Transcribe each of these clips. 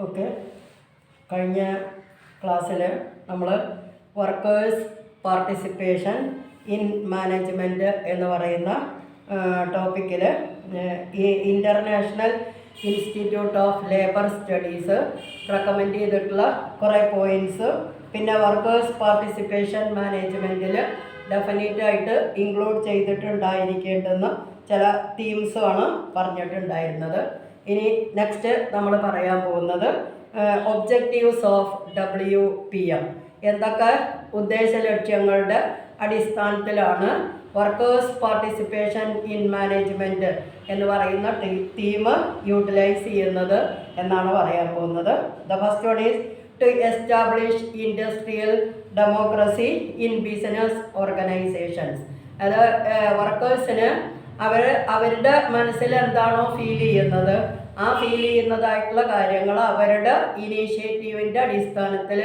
Okay, കഴിഞ്ഞ ക്ലാസ്സിൽ നമ്മൾ വർക്കേഴ്സ് പാർട്ടിസിപ്പേഷൻ ഇൻ മാനേജ്മെൻറ്റ് എന്ന് പറയുന്ന ടോപ്പിക്കിൽ ഈ international institute of labour studies recommend ചെയ്തിട്ടുള്ള കുറേ പോയിൻറ്റ്സ്, പിന്നെ വർക്കേഴ്സ് പാർട്ടിസിപ്പേഷൻ മാനേജ്മെൻറ്റിൽ ഡെഫിനറ്റായിട്ട് ഇൻക്ലൂഡ് ചെയ്തിട്ടുണ്ടായിരിക്കേണ്ടുന്ന ചില തീംസുമാണ് പറഞ്ഞിട്ടുണ്ടായിരുന്നത്. ഇനി നെക്സ്റ്റ് നമ്മൾ പറയാൻ പോകുന്നത് ഒബ്ജക്റ്റീവ്സ് ഓഫ് WPM. എന്തൊക്കെ ഉദ്ദേശ ലക്ഷ്യങ്ങളുടെ അടിസ്ഥാനത്തിലാണ് വർക്കേഴ്സ് പാർട്ടിസിപ്പേഷൻ ഇൻ മാനേജ്മെൻറ്റ് എന്ന് പറയുന്ന തീം യൂട്ടിലൈസ് ചെയ്യുന്നത് എന്നാണ് പറയാൻ പോകുന്നത്. The first one is to establish industrial democracy in business organisations. അത് വർക്കേഴ്സിന് അവരുടെ മനസ്സിൽ എന്താണോ ഫീൽ ചെയ്യുന്നത്, ആ ഫീൽ ചെയ്യുന്നതായിട്ടുള്ള കാര്യങ്ങൾ അവരുടെ ഇനീഷ്യേറ്റീവിൻ്റെ അടിസ്ഥാനത്തിൽ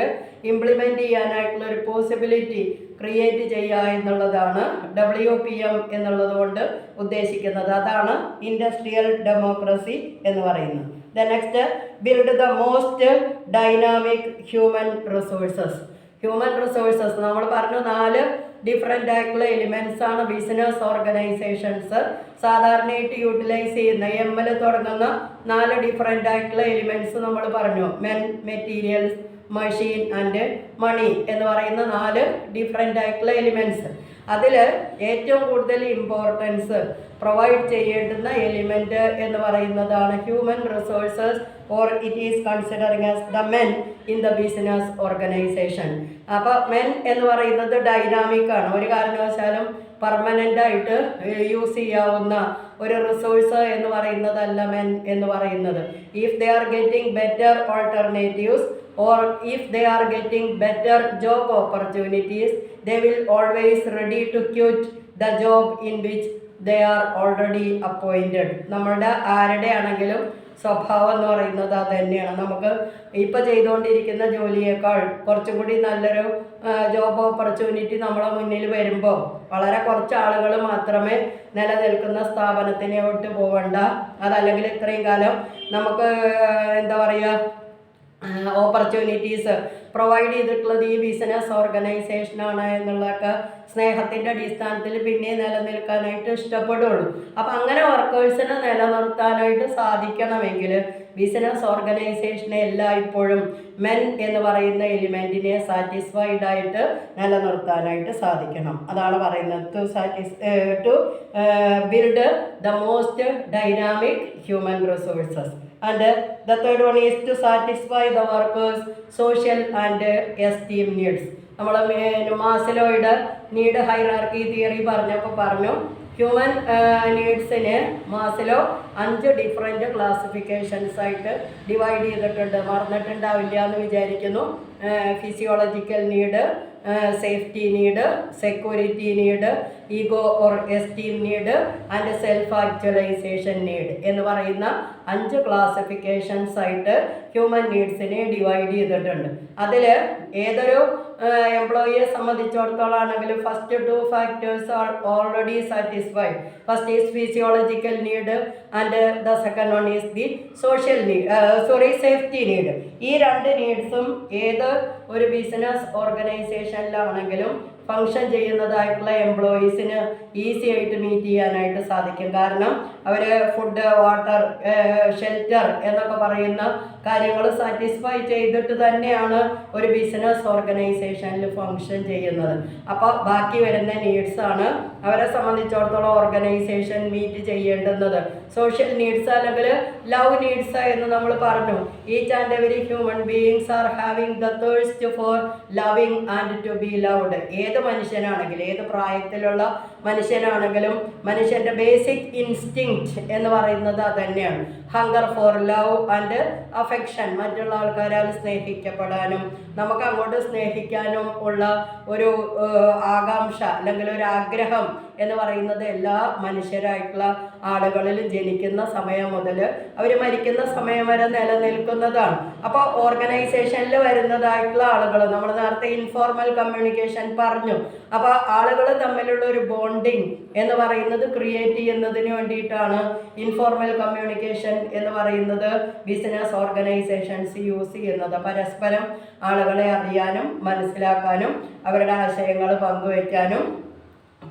ഇംപ്ലിമെൻ്റ് ചെയ്യാനായിട്ടുള്ള ഒരു പോസിബിലിറ്റി ക്രിയേറ്റ് ചെയ്യുക എന്നുള്ളതാണ് WPM എന്നുള്ളത് കൊണ്ട് ഉദ്ദേശിക്കുന്നത്. അതാണ് ഇൻഡസ്ട്രിയൽ ഡെമോക്രസി എന്ന് പറയുന്നത്. The next, build the most dynamic human resources. Human resources നമ്മൾ പറഞ്ഞു, 4 ഡിഫറെൻ്റ് ആയിട്ടുള്ള എലിമെൻറ്റ്സ് ആണ് ബിസിനസ് ഓർഗനൈസേഷൻസ് സാധാരണയായിട്ട് യൂട്ടിലൈസ് ചെയ്യുന്ന. എമ്മിൽ തുടങ്ങുന്ന 4 ഡിഫറെൻ്റ് ആയിട്ടുള്ള എലിമെൻറ്റ്സ് നമ്മൾ പറഞ്ഞു. Men, materials, machine and money എന്ന് പറയുന്ന 4 ഡിഫറെൻ്റ് ആയിട്ടുള്ള എലിമെൻറ്റ്സ്. അതിൽ ഏറ്റവും കൂടുതൽ ഇമ്പോർട്ടൻസ് പ്രൊവൈഡ് ചെയ്യേണ്ടുന്ന എലിമെൻറ്റ് എന്ന് പറയുന്നതാണ് human resources, or it is considering as the men in the business organisation. അപ്പോൾ മെൻ എന്ന് പറയുന്നത് ഡൈനാമിക് ആണ്, ഒരു കാരണവശാലും പെർമനൻ്റ് ആയിട്ട് യൂസ് ചെയ്യാവുന്ന ഒരു റിസോഴ്സ് എന്ന് പറയുന്നതല്ല മെൻ എന്ന് പറയുന്നത്. If they are getting better alternatives or if they are getting better job opportunities, they will always ready to quit the job in which they are already appointed. നമ്മളുടെ ആരുടെ ആണെങ്കിലും സ്വഭാവം എന്ന് പറയുന്നത് അത് തന്നെയാണ്. നമുക്ക് ഇപ്പോൾ ചെയ്തുകൊണ്ടിരിക്കുന്ന ജോലിയേക്കാൾ കുറച്ചും കൂടി നല്ലൊരു ജോബ് ഓപ്പർച്യൂണിറ്റി നമ്മളെ മുന്നിൽ വരുമ്പോൾ വളരെ കുറച്ച് ആളുകൾ മാത്രമേ നിലനിൽക്കുന്ന സ്ഥാപനത്തിനെ വിട്ട് പോകണ്ട. അതല്ലെങ്കിൽ ഇത്രയും കാലം നമുക്ക് എന്താ പറയുക, ഓപ്പർച്യൂണിറ്റീസ് പ്രൊവൈഡ് ചെയ്തിട്ടുള്ളത് ഈ ബിസിനസ് ഓർഗനൈസേഷനാണ് എന്നുള്ളതൊക്കെ സ്നേഹത്തിൻ്റെ അടിസ്ഥാനത്തിൽ പിന്നെ നിലനിൽക്കാനായിട്ട് ഇഷ്ടപ്പെടുള്ളൂ. അപ്പം അങ്ങനെ വർക്കേഴ്സിനെ നിലനിർത്താനായിട്ട് സാധിക്കണമെങ്കിൽ ബിസിനസ് ഓർഗനൈസേഷനെ എല്ലായ്പ്പോഴും മെൻ എന്ന് പറയുന്ന എലിമെൻറ്റിനെ സാറ്റിസ്ഫൈഡ് ആയിട്ട് നിലനിർത്താനായിട്ട് സാധിക്കണം. അതാണ് പറയുന്നത് to build the most dynamic human resources. And the third one is to satisfy the workers' social and esteem needs. നമ്മൾ മാസ്ലോയുടെ നീഡ് ഹൈറാർക്കി തിയറി പറഞ്ഞപ്പോൾ പറഞ്ഞു, ഹ്യൂമൻ നീഡ്സിനെ മാസ്ലോ 5 ഡിഫറെൻറ്റ് ക്ലാസിഫിക്കേഷൻസ് ആയിട്ട് ഡിവൈഡ് ചെയ്തിട്ടുണ്ട്. മറന്നിട്ടുണ്ടാവില്ല എന്ന് വിചാരിക്കുന്നു. Physiological need, safety need, security need, ego or esteem need and self actualisation need എന്ന് പറയുന്ന 5 ക്ലാസിഫിക്കേഷൻസ് ആയിട്ട് ഹ്യൂമൻ നീഡ്സിനെ ഡിവൈഡ് ചെയ്തിട്ടുണ്ട്. അതിൽ ഏതൊരു എംപ്ലോയിയെ സംബന്ധിച്ചിടത്തോളം ആണെങ്കിലും first 2 factors are already satisfied. First is physiological need and the second one is the social need, safety need. ഈ 2 നീഡ്സും ഏത് ഒരു ബിസിനസ് ഓർഗനൈസേഷനിലാണെങ്കിലും ഫങ്ഷൻ ചെയ്യുന്നതായിട്ടുള്ള എംപ്ലോയീസിന് ഈസി ആയിട്ട് മീറ്റ് ചെയ്യാനായിട്ട് സാധിക്കും. കാരണം അവർ ഫുഡ്, വാട്ടർ, ഷെൽട്ടർ എന്നൊക്കെ പറയുന്ന കാര്യങ്ങൾ സാറ്റിസ്ഫൈ ചെയ്തിട്ട് തന്നെയാണ് ഒരു ബിസിനസ് ഓർഗനൈസേഷനിൽ ഫങ്ഷൻ ചെയ്യുന്നത്. അപ്പോൾ ബാക്കി വരുന്ന നീഡ്സാണ് അവരെ സംബന്ധിച്ചിടത്തോളം ഓർഗനൈസേഷൻ മീറ്റ് ചെയ്യേണ്ടുന്നത്. സോഷ്യൽ നീഡ്സ് അല്ലെങ്കിൽ ലവ് നീഡ്സ് എന്ന് നമ്മൾ പറഞ്ഞു. Each and every human beings are having the thirst for loving and to be loved. ഏത് മനുഷ്യനാണെങ്കിലും, ഏത് പ്രായത്തിലുള്ള മനുഷ്യനാണെങ്കിലും മനുഷ്യൻ്റെ ബേസിക് ഇൻസ്റ്റിങ്ക്റ്റ് എന്ന് പറയുന്നത് അത് തന്നെയാണ്. Hunger four love and affection, മറ്റുള്ള ആൾക്കാരാൽ സ്നേഹിക്കപ്പെടാനും നമുക്ക് അങ്ങോട്ട് സ്നേഹിക്കാനും ഉള്ള ഒരു ആകാംക്ഷ അല്ലെങ്കിൽ ഒരു ആഗ്രഹം എന്ന് പറയുന്നത് എല്ലാ മനുഷ്യരായിട്ടുള്ള ആളുകളിൽ ജനിക്കുന്ന സമയം മുതൽ അവർ മരിക്കുന്ന സമയം വരെ നിലനിൽക്കുന്നതാണ്. അപ്പോൾ ഓർഗനൈസേഷനിൽ വരുന്നതായിട്ടുള്ള ആളുകൾ, നമ്മൾ നേരത്തെ ഇൻഫോർമൽ കമ്മ്യൂണിക്കേഷൻ പറഞ്ഞു. അപ്പോൾ ആളുകൾ തമ്മിലുള്ള ഒരു ബോണ്ടിങ് എന്ന് പറയുന്നത് ക്രിയേറ്റ് ചെയ്യുന്നതിന് വേണ്ടിയിട്ടാണ് ഇൻഫോർമൽ കമ്മ്യൂണിക്കേഷൻ എന്ന് പറയുന്നത് ബിസിനസ് ഓർഗനൈസേഷൻസ് യൂസ് ചെയ്യുന്നത്. പരസ്പരം ആളുകളെ അറിയാനും മനസ്സിലാക്കാനും അവരുടെ ആശയങ്ങൾ പങ്കുവയ്ക്കാനും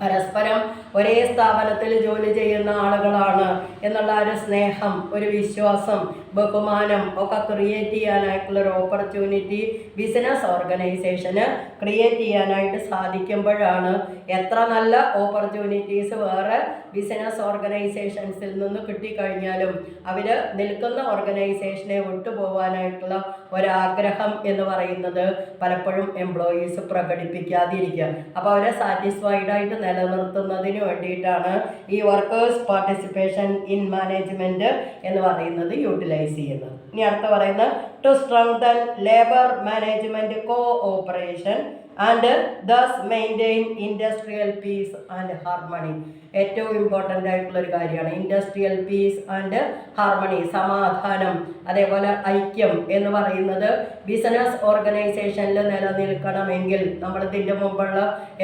പരസ്പരം ഒരേ സ്ഥാപനത്തിൽ ജോലി ചെയ്യുന്ന ആളുകളാണ് എന്നുള്ള ഒരു സ്നേഹം, ഒരു വിശ്വാസം, ബഹുമാനം ഒക്കെ ക്രിയേറ്റ് ചെയ്യാനായിട്ടുള്ള ഒരു ഓപ്പർച്യൂണിറ്റി ബിസിനസ് ഓർഗനൈസേഷന് ക്രിയേറ്റ് ചെയ്യാനായിട്ട് സാധിക്കുമ്പോഴാണ് എത്ര നല്ല ഓപ്പർച്യൂണിറ്റീസ് വേറെ ബിസിനസ് ഓർഗനൈസേഷൻസിൽ നിന്ന് കിട്ടിക്കഴിഞ്ഞാലും അവർ നിൽക്കുന്ന ഓർഗനൈസേഷനെ വിട്ടുപോകാനായിട്ടുള്ള ഒരാഗ്രഹം എന്ന് പറയുന്നത് പലപ്പോഴും എംപ്ലോയീസ് പ്രകടിപ്പിക്കാതിരിക്കുക. അപ്പോൾ അവരെ സാറ്റിസ്ഫൈഡ് ആയിട്ട് നിലനിർത്തുന്നതിന് വേണ്ടിയിട്ടാണ് ഈ വർക്കേഴ്സ് പാർട്ടിസിപ്പേഷൻ ഇൻ മാനേജ്മെൻറ്റ് എന്ന് പറയുന്നത് യൂട്ടിലൈസ് ചെയ്യുന്നത്. ഇനി അടുത്ത പറയുന്നത് to strengthen labour management cooperation and thus maintain industrial peace and harmony. ഏറ്റവും ഇമ്പോർട്ടൻ്റ് ആയിട്ടുള്ളൊരു കാര്യമാണ് ഇൻഡസ്ട്രിയൽ പീസ് ആൻഡ് ഹാർമണി, സമാധാനം, അതേപോലെ ഐക്യം എന്ന് പറയുന്നത് ബിസിനസ് ഓർഗനൈസേഷനിൽ നിലനിൽക്കണമെങ്കിൽ നമ്മൾ ഇതിൻ്റെ മുമ്പുള്ള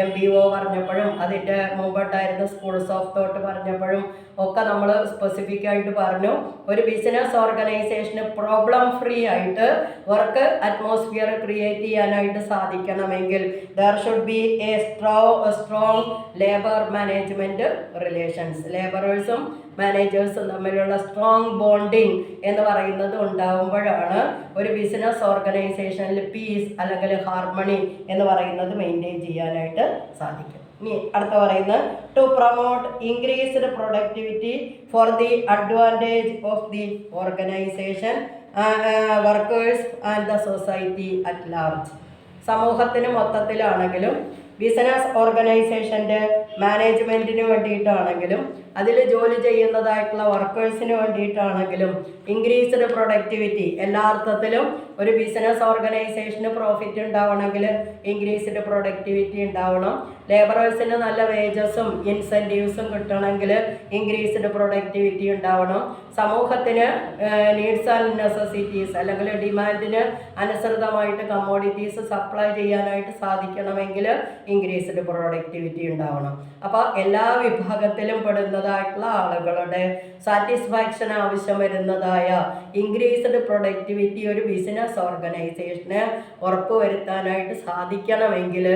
MBO പറഞ്ഞപ്പോഴും അതിൻ്റെ മുമ്പുണ്ടായിരുന്ന സ്കൂൾസ് ഓഫ് തോട്ട് പറഞ്ഞപ്പോഴും ഒക്കെ നമ്മൾ സ്പെസിഫിക് ആയിട്ട് പറഞ്ഞു, ഒരു ബിസിനസ് ഓർഗനൈസേഷന് പ്രോബ്ലം ഫ്രീ ആയിട്ട് വർക്ക് അറ്റ്മോസ്ഫിയർ ക്രിയേറ്റ് ചെയ്യാനായിട്ട് സാധിക്കണമെങ്കിൽ there should be a strong labor management relations. ലേബറേഴ്സും മാനേജേഴ്സും തമ്മിലുള്ള സ്ട്രോങ് ബോണ്ടിങ് എന്ന് പറയുന്നത് ഉണ്ടാകുമ്പോഴാണ് ഒരു ബിസിനസ് ഓർഗനൈസേഷനിൽ പീസ് അല്ലെങ്കിൽ ഹാർമണി എന്ന് പറയുന്നത് മെയിൻറ്റെയിൻ ചെയ്യാനായിട്ട് സാധിക്കും. ഇനി അടുത്ത പറയുന്നത് to promote increased productivity for the advantage of the organisation, workers and the society at large. സമൂഹത്തിന് മൊത്തത്തിലാണെങ്കിലും ബിസിനസ് ഓർഗനൈസേഷൻ്റെ മാനേജ്മെൻറ്റിന് വേണ്ടിയിട്ടാണെങ്കിലും അതിൽ ജോലി ചെയ്യുന്നതായിട്ടുള്ള വർക്കേഴ്സിന് വേണ്ടിയിട്ടാണെങ്കിലും ഇൻക്രീസ്ഡ് പ്രൊഡക്ടിവിറ്റി, എല്ലാ അർത്ഥത്തിലും ഒരു ബിസിനസ് ഓർഗനൈസേഷന് പ്രോഫിറ്റ് ഉണ്ടാവണമെങ്കിൽ ഇൻക്രീസ്ഡ് പ്രൊഡക്ടിവിറ്റി ഉണ്ടാവണം. ലേബറേഴ്സിന് നല്ല വേജസും ഇൻസെൻറ്റീവ്സും കിട്ടണമെങ്കിൽ ഇൻക്രീസ്ഡ് പ്രൊഡക്ടിവിറ്റി ഉണ്ടാവണം. സമൂഹത്തിന് നീഡ്സ് ആൻഡ് നെസസിറ്റീസ് അല്ലെങ്കിൽ ഡിമാൻഡിന് അനുസൃതമായിട്ട് കമ്മോഡിറ്റീസ് സപ്ലൈ ചെയ്യാനായിട്ട് സാധിക്കണമെങ്കിൽ ഇൻക്രീസ്ഡ് പ്രൊഡക്ടിവിറ്റി ഉണ്ടാവണം. അപ്പോൾ എല്ലാ വിഭാഗത്തിലും പെടുന്നതായിട്ടുള്ള ആളുകളുടെ സാറ്റിസ്ഫാക്ഷൻ ആവശ്യം വരുന്നതായ ഇൻക്രീസ്ഡ് പ്രൊഡക്ടിവിറ്റി ഒരു ബിസിനസ് ഓർഗനൈസേഷന് ഉറപ്പുവരുത്താനായിട്ട് സാധിക്കണമെങ്കിൽ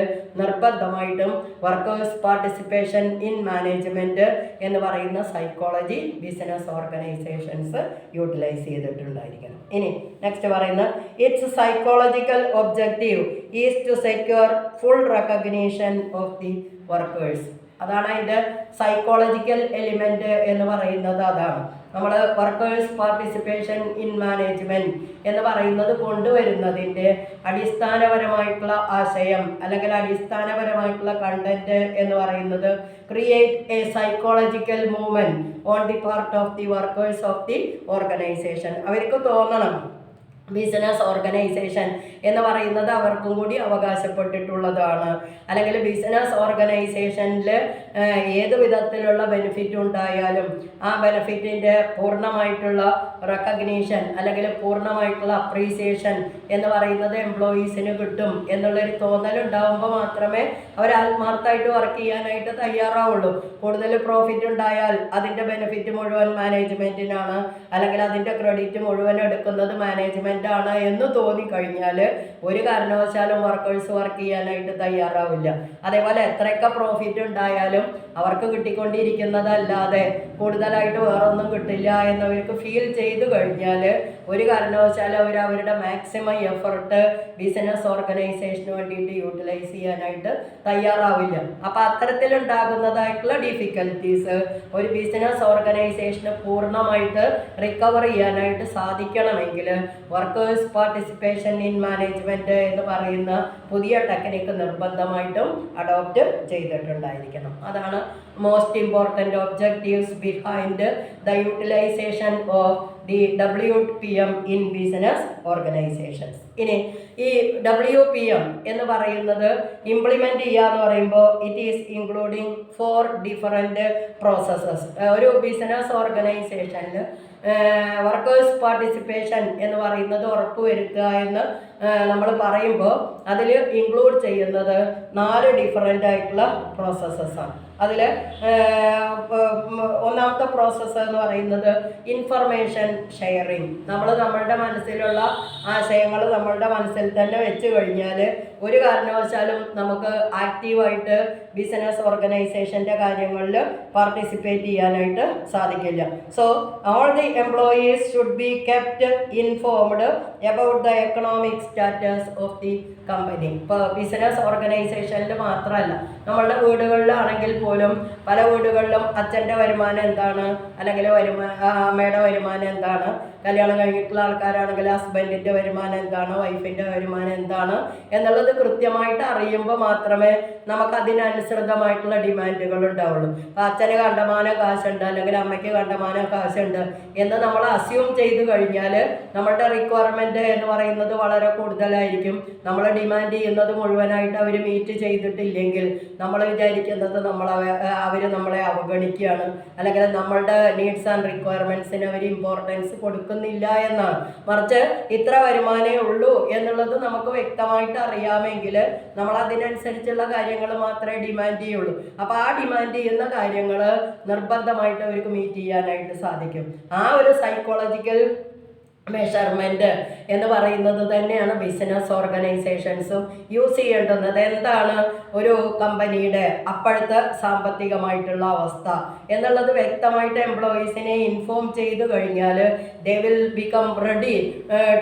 നിർബന്ധമായിട്ടും വർക്കേഴ്സ് പാർട്ടിസിപ്പേഷൻ ഇൻ മാനേജ്മെൻറ്റ് എന്ന് പറയുന്ന സൈക്കോളജി ബിസിനസ് ഓർഗനൈസേഷൻസ് യൂട്ടിലൈസ് ചെയ്തിട്ടുണ്ടായിരിക്കണം. ഇനി നെക്സ്റ്റ് പറയുന്നത് it's psychological objective is to secure full recognition of the workers. അതാണ് അതിൻ്റെ സൈക്കോളജിക്കൽ എലിമെൻറ്റ് എന്ന് പറയുന്നത്. അതാണ് നമ്മൾ വർക്കേഴ്സ് പാർട്ടിസിപ്പേഷൻ ഇൻ മാനേജ്മെൻറ്റ് എന്ന് പറയുന്നത് കൊണ്ടുവരുന്നതിൻ്റെ അടിസ്ഥാനപരമായിട്ടുള്ള ആശയം അല്ലെങ്കിൽ അടിസ്ഥാനപരമായിട്ടുള്ള കണ്ടന്റ് എന്ന് പറയുന്നത് create A psychological movement on the part of the workers of the organisation. അവർക്ക് തോന്നണം ബിസിനസ് ഓർഗനൈസേഷൻ എന്ന് പറയുന്നത് അവർക്കും കൂടി അവകാശപ്പെട്ടിട്ടുള്ളതാണ്, അല്ലെങ്കിൽ ബിസിനസ് ഓർഗനൈസേഷനിൽ ഏത് വിധത്തിലുള്ള ബെനിഫിറ്റ് ഉണ്ടായാലും ആ ബെനിഫിറ്റിൻ്റെ പൂർണ്ണമായിട്ടുള്ള റെക്കഗ്നീഷൻ അല്ലെങ്കിൽ പൂർണ്ണമായിട്ടുള്ള അപ്രീസിയേഷൻ എന്ന് പറയുന്നത് എംപ്ലോയീസിന് കിട്ടും എന്നുള്ളൊരു തോന്നലുണ്ടാകുമ്പോൾ മാത്രമേ അവർ ആത്മാർത്ഥമായിട്ട് വർക്ക് ചെയ്യാനായിട്ട് തയ്യാറാവുള്ളൂ. കൂടുതൽ പ്രോഫിറ്റ് ഉണ്ടായാൽ അതിൻ്റെ ബെനിഫിറ്റ് മുഴുവൻ മാനേജ്മെൻറ്റിനാണ് അല്ലെങ്കിൽ അതിൻ്റെ ക്രെഡിറ്റ് മുഴുവൻ എടുക്കുന്നത് മാനേജ്മെൻറ്റ് ആണ് എന്ന് തോന്നിക്കഴിഞ്ഞാൽ ഒരു കാരണവശാലും വർക്കേഴ്സ് വർക്ക് ചെയ്യാനായിട്ട് തയ്യാറാവില്ല. അതേപോലെ എത്രയൊക്കെ പ്രോഫിറ്റ് ഉണ്ടായാലും അവർക്ക് കിട്ടിക്കൊണ്ടിരിക്കുന്നതല്ലാതെ കൂടുതലായിട്ട് വേറൊന്നും കിട്ടില്ല എന്നവർക്ക് ഫീൽ ചെയ്തു കഴിഞ്ഞാൽ ഒരു കാരണവശാലും അവർ അവരുടെ മാക്സിമം എഫർട്ട് ബിസിനസ് ഓർഗനൈസേഷന് വേണ്ടിയിട്ട് യൂട്ടിലൈസ് ചെയ്യാനായിട്ട് തയ്യാറാവില്ല. അപ്പോൾ അത്തരത്തിലുണ്ടാകുന്നതായിട്ടുള്ള ഡിഫിക്കൽറ്റീസ് ഒരു ബിസിനസ് ഓർഗനൈസേഷന് പൂർണ്ണമായിട്ട് റിക്കവർ ചെയ്യാനായിട്ട് സാധിക്കണമെങ്കിൽ വർക്കേഴ്സ് പാർട്ടിസിപ്പേഷൻ ഇൻ മാനേജ്മെൻറ്റ് എന്ന് പറയുന്ന പുതിയ ടെക്നിക്ക് നിർബന്ധമായിട്ടും അഡോപ്റ്റ് ചെയ്തിട്ടുണ്ടായിരിക്കണം. അതാണ് most important objectives behind the utilisation of the WPM in business organisations. ഇനി ഈ WPM എന്ന് പറയുന്നത് ഇംപ്ലിമെൻ്റ് ചെയ്യുക എന്ന് പറയുമ്പോൾ it is including 4 different processes. ഒരു ബിസിനസ് ഓർഗനൈസേഷനിൽ വർക്കേഴ്സ് പാർട്ടിസിപ്പേഷൻ എന്ന് പറയുന്നത് ഉറപ്പുവരുത്തുക എന്ന് നമ്മൾ പറയുമ്പോൾ അതിൽ ഇൻക്ലൂഡ് ചെയ്യുന്നത് 4 ഡിഫറെൻ്റ് ആയിട്ടുള്ള പ്രോസസ്സസാണ്. അതിൽ ഒന്നാമത്തെ പ്രോസസ്സ് എന്ന് പറയുന്നത് ഇൻഫർമേഷൻ ഷെയറിങ്. നമ്മളുടെ മനസ്സിലുള്ള ആശയങ്ങൾ നമ്മളുടെ മനസ്സിൽ തന്നെ വെച്ച് കഴിഞ്ഞാൽ ഒരു കാരണവശാലും നമുക്ക് ആക്റ്റീവായിട്ട് ബിസിനസ് ഓർഗനൈസേഷൻ്റെ കാര്യങ്ങളിൽ പാർട്ടിസിപ്പേറ്റ് ചെയ്യാനായിട്ട് സാധിക്കില്ല. So all the employees should be kept informed about the economic status of the company. ഇപ്പോൾ ബിസിനസ് ഓർഗനൈസേഷനിൽ മാത്രമല്ല, നമ്മളുടെ വീടുകളിലാണെങ്കിൽ പോലും പല വീടുകളിലും അച്ഛൻ്റെ വരുമാനം എന്താണ്, അല്ലെങ്കിൽ അമ്മയുടെ വരുമാനം എന്താണ്, കല്യാണം കഴിഞ്ഞിട്ടുള്ള ആൾക്കാരാണെങ്കിൽ ഹസ്ബൻഡിൻ്റെ വരുമാനം എന്താണ്, വൈഫിൻ്റെ വരുമാനം എന്താണ് എന്നുള്ളത് കൃത്യമായിട്ട് അറിയുമ്പോൾ മാത്രമേ നമുക്ക് അതിനനുസൃതമായിട്ടുള്ള ഡിമാൻഡുകൾ ഉണ്ടാവുള്ളൂ. അപ്പോൾ അച്ഛന് കണ്ടമാനം കാശുണ്ട് അല്ലെങ്കിൽ അമ്മയ്ക്ക് കണ്ടമാനം കാശുണ്ട് എന്ന് നമ്മൾ അസ്യൂം ചെയ്ത് കഴിഞ്ഞാൽ നമ്മളുടെ റിക്വയർമെൻറ്റ് എന്ന് പറയുന്നത് വളരെ കൂടുതലായിരിക്കും. നമ്മൾ ഡിമാൻഡ് ചെയ്യുന്നത് മുഴുവനായിട്ട് അവർ മീറ്റ് ചെയ്തിട്ടില്ലെങ്കിൽ നമ്മൾ വിചാരിക്കുന്നത് അവർ നമ്മളെ അവഗണിക്കുകയാണ്, അല്ലെങ്കിൽ നമ്മളുടെ നീഡ്സ് ആൻഡ് റിക്വയർമെൻറ്റ്സിന് അവർ ഇമ്പോർട്ടൻസ് കൊടുക്കുന്നില്ല എന്നാണ്. മറിച്ച് ഇത്ര വരുമാനമേ ഉള്ളൂ എന്നുള്ളത് നമുക്ക് വ്യക്തമായിട്ട് അറിയാമെങ്കിൽ നമ്മൾ അതിനനുസരിച്ചുള്ള കാര്യങ്ങൾ മാത്രമേ ഡിമാൻഡ് ചെയ്യുള്ളൂ. അപ്പോൾ ആ ഡിമാൻഡ് ചെയ്യുന്ന കാര്യങ്ങൾ നിർബന്ധമായിട്ട് അവർക്ക് മീറ്റ് ചെയ്യാനായിട്ട് സാധിക്കും. ആ ഒരു സൈക്കോളജിക്കൽ മെഷർമെൻറ്റ് എന്ന് പറയുന്നത് തന്നെയാണ് ബിസിനസ് ഓർഗനൈസേഷൻസും യൂസ് ചെയ്യേണ്ടുന്നത്. എന്താണ് ഒരു കമ്പനിയുടെ അപ്പോഴത്തെ സാമ്പത്തികമായിട്ടുള്ള അവസ്ഥ എന്നുള്ളത് വ്യക്തമായിട്ട് എംപ്ലോയീസിനെ ഇൻഫോം ചെയ്ത് കഴിഞ്ഞാൽ they will become ready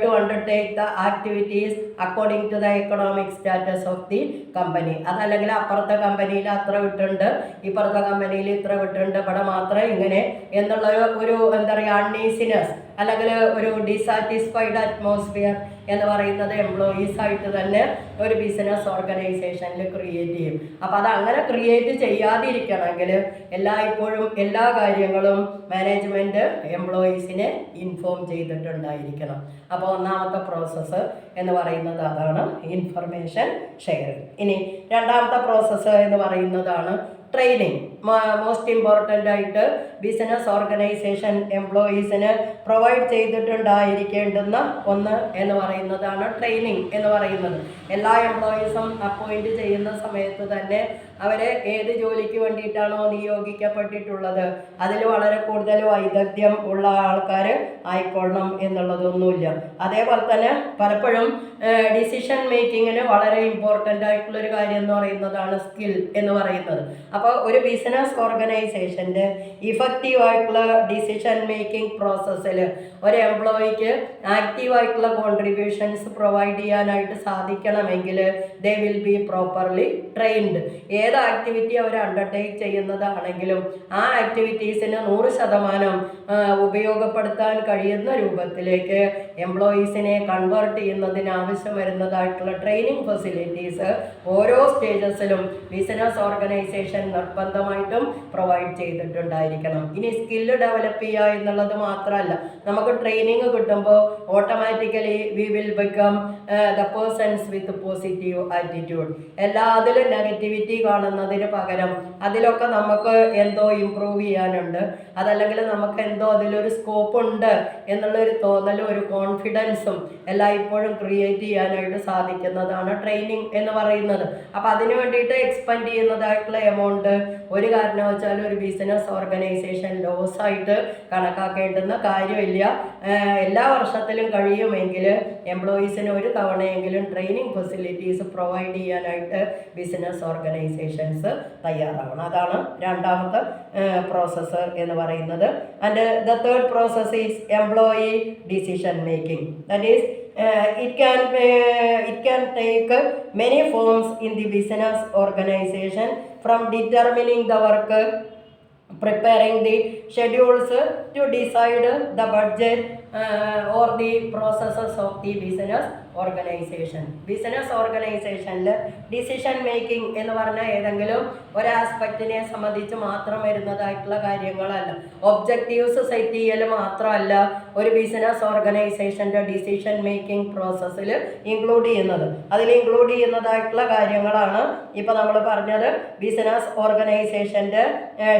to undertake the activities according to the economic status of the company. അതല്ലെങ്കിൽ അപ്പുറത്തെ കമ്പനിയിൽ അത്ര വിട്ടുണ്ട്, ഇപ്പുറത്തെ കമ്പനിയിൽ ഇത്ര വിട്ടുണ്ട്, ഇവിടെ മാത്രം ഇങ്ങനെ എന്നുള്ള ഒരു എന്താ പറയുക അൺഈസിനെസ് അല്ലെങ്കിൽ ഒരു ഡിസാറ്റിസ്ഫൈഡ് അറ്റ്മോസ്ഫിയർ എന്ന് പറയുന്നത് എംപ്ലോയീസായിട്ട് തന്നെ ഒരു ബിസിനസ് ഓർഗനൈസേഷനിൽ ക്രിയേറ്റ് ചെയ്യും. അപ്പോൾ അത് അങ്ങനെ ക്രിയേറ്റ് ചെയ്യാതിരിക്കണമെങ്കിൽ എല്ലായ്പ്പോഴും എല്ലാ കാര്യങ്ങളും മാനേജ്മെൻറ്റ് എംപ്ലോയീസിനെ ഇൻഫോം ചെയ്തിട്ടുണ്ടായിരിക്കണം. അപ്പോൾ ഒന്നാമത്തെ പ്രോസസ്സ് എന്ന് പറയുന്നത് അതാണ് ഇൻഫർമേഷൻ ഷെയറിങ്. ഇനി രണ്ടാമത്തെ പ്രോസസ്സ് എന്ന് പറയുന്നതാണ് ട്രെയിനിങ്. മോസ്റ്റ് ഇമ്പോർട്ടൻ്റ് ആയിട്ട് ബിസിനസ് ഓർഗനൈസേഷൻ എംപ്ലോയീസിന് പ്രൊവൈഡ് ചെയ്തിട്ടുണ്ടായിരിക്കേണ്ടുന്ന ഒന്ന് എന്ന് പറയുന്നതാണ് ട്രെയിനിങ് എന്ന് പറയുന്നത്. എല്ലാ എംപ്ലോയീസും അപ്പോയിൻറ്റ് ചെയ്യുന്ന സമയത്ത് തന്നെ അവരെ ഏത് ജോലിക്ക് വേണ്ടിയിട്ടാണോ നിയോഗിക്കപ്പെട്ടിട്ടുള്ളത് അതിൽ വളരെ കൂടുതൽ വൈദഗ്ധ്യം ഉള്ള ആൾക്കാർ ആയിക്കൊള്ളണം എന്നുള്ളതൊന്നുമില്ല. അതേപോലെ തന്നെ പലപ്പോഴും ഡിസിഷൻ മേക്കിങ്ങിന് വളരെ ഇമ്പോർട്ടൻ്റ് ആയിട്ടുള്ളൊരു കാര്യം എന്ന് പറയുന്നതാണ് സ്കിൽ എന്ന് പറയുന്നത്. അപ്പോൾ ഒരു ബിസിനസ് ഓർഗനൈസേഷൻ്റെ ഇഫക്റ്റീവായിട്ടുള്ള ഡിസിഷൻ മേക്കിംഗ് പ്രോസസ്സിൽ ഒരു എംപ്ലോയിക്ക് ആക്റ്റീവായിട്ടുള്ള കോൺട്രിബ്യൂഷൻസ് പ്രൊവൈഡ് ചെയ്യാനായിട്ട് സാധിക്കണമെങ്കിൽ they will be properly trained. ഏത് ആക്ടിവിറ്റി അവർ അണ്ടർടേക്ക് ചെയ്യുന്നതാണെങ്കിലും ആ ആക്ടിവിറ്റീസിന് 100% ഉപയോഗപ്പെടുത്താൻ കഴിയുന്ന രൂപത്തിലേക്ക് എംപ്ലോയീസിനെ കൺവേർട്ട് ചെയ്യുന്നതിന് ആവശ്യം വരുന്നതായിട്ടുള്ള ട്രെയിനിങ് ഫെസിലിറ്റീസ് ഓരോ സ്റ്റേജസിലും ബിസിനസ് ഓർഗനൈസേഷൻ നിർബന്ധമായിട്ടും പ്രൊവൈഡ് ചെയ്തിട്ടുണ്ടായിരിക്കണം. ഇനി സ്കില്ല് ഡെവലപ്പ് ചെയ്യുക എന്നുള്ളത് മാത്രമല്ല, നമുക്ക് ട്രെയിനിങ് കിട്ടുമ്പോൾ automatically we will become the persons with positive attitude. എല്ലാത്തിലും നെഗറ്റിവിറ്റി കാണുന്നതിന് പകരം അതിലൊക്കെ നമുക്ക് എന്തോ ഇമ്പ്രൂവ് ചെയ്യാനുണ്ട്, അതല്ലെങ്കിൽ നമുക്ക് എന്തോ അതിലൊരു സ്കോപ്പ് ഉണ്ട് എന്നുള്ളൊരു തോന്നലും ഒരു കോൺഫിഡൻസും എല്ലായ്പ്പോഴും ക്രിയേറ്റ് ചെയ്യാനായിട്ട് സാധിക്കുന്നതാണ് ട്രെയിനിങ് എന്ന് പറയുന്നത്. അപ്പോൾ അതിന് വേണ്ടിയിട്ട് എക്സ്പെൻഡ് ചെയ്യുന്നതായിട്ടുള്ള എമൗണ്ട് ഒരു കാരണവശാലും ഒരു ബിസിനസ് ഓർഗനൈസേഷൻ ലോസ് ആയിട്ട് കണക്കാക്കേണ്ടുന്ന കാര്യമില്ല. എല്ലാ വർഷത്തിലും കഴിയുമെങ്കിൽ എംപ്ലോയീസിന് ഒരു തവണയെങ്കിലും ട്രെയിനിങ് ഫെസിലിറ്റീസ് പ്രൊവൈഡ് ചെയ്യാനായിട്ട് ബിസിനസ് ഓർഗനൈസേഷൻസ് തയ്യാറാവണം. അതാണ് രണ്ടാമത്തെ പ്രോസസ്സ് എന്ന് പറയുന്നത്. And the third process is employee decision making. That is it can take many forms in the business organization, from determining the work, preparing the schedules, to decide the budget or the processes of the business organisation. Business ഓർഗനൈസേഷനിൽ decision making എന്ന് പറഞ്ഞാൽ ഏതെങ്കിലും ഒരു ആസ്പെക്റ്റിനെ സംബന്ധിച്ച് മാത്രം വരുന്നതായിട്ടുള്ള കാര്യങ്ങളല്ല. Objectives set ചെയ്യൽ മാത്രമല്ല ഒരു ബിസിനസ് ഓർഗനൈസേഷൻ്റെ ഡിസിഷൻ മേക്കിംഗ് പ്രോസസ്സിൽ ഇൻക്ലൂഡ് ചെയ്യുന്നത്. അതിൽ ഇൻക്ലൂഡ് ചെയ്യുന്നതായിട്ടുള്ള കാര്യങ്ങളാണ് ഇപ്പോൾ നമ്മൾ പറഞ്ഞത്. ബിസിനസ് ഓർഗനൈസേഷൻ്റെ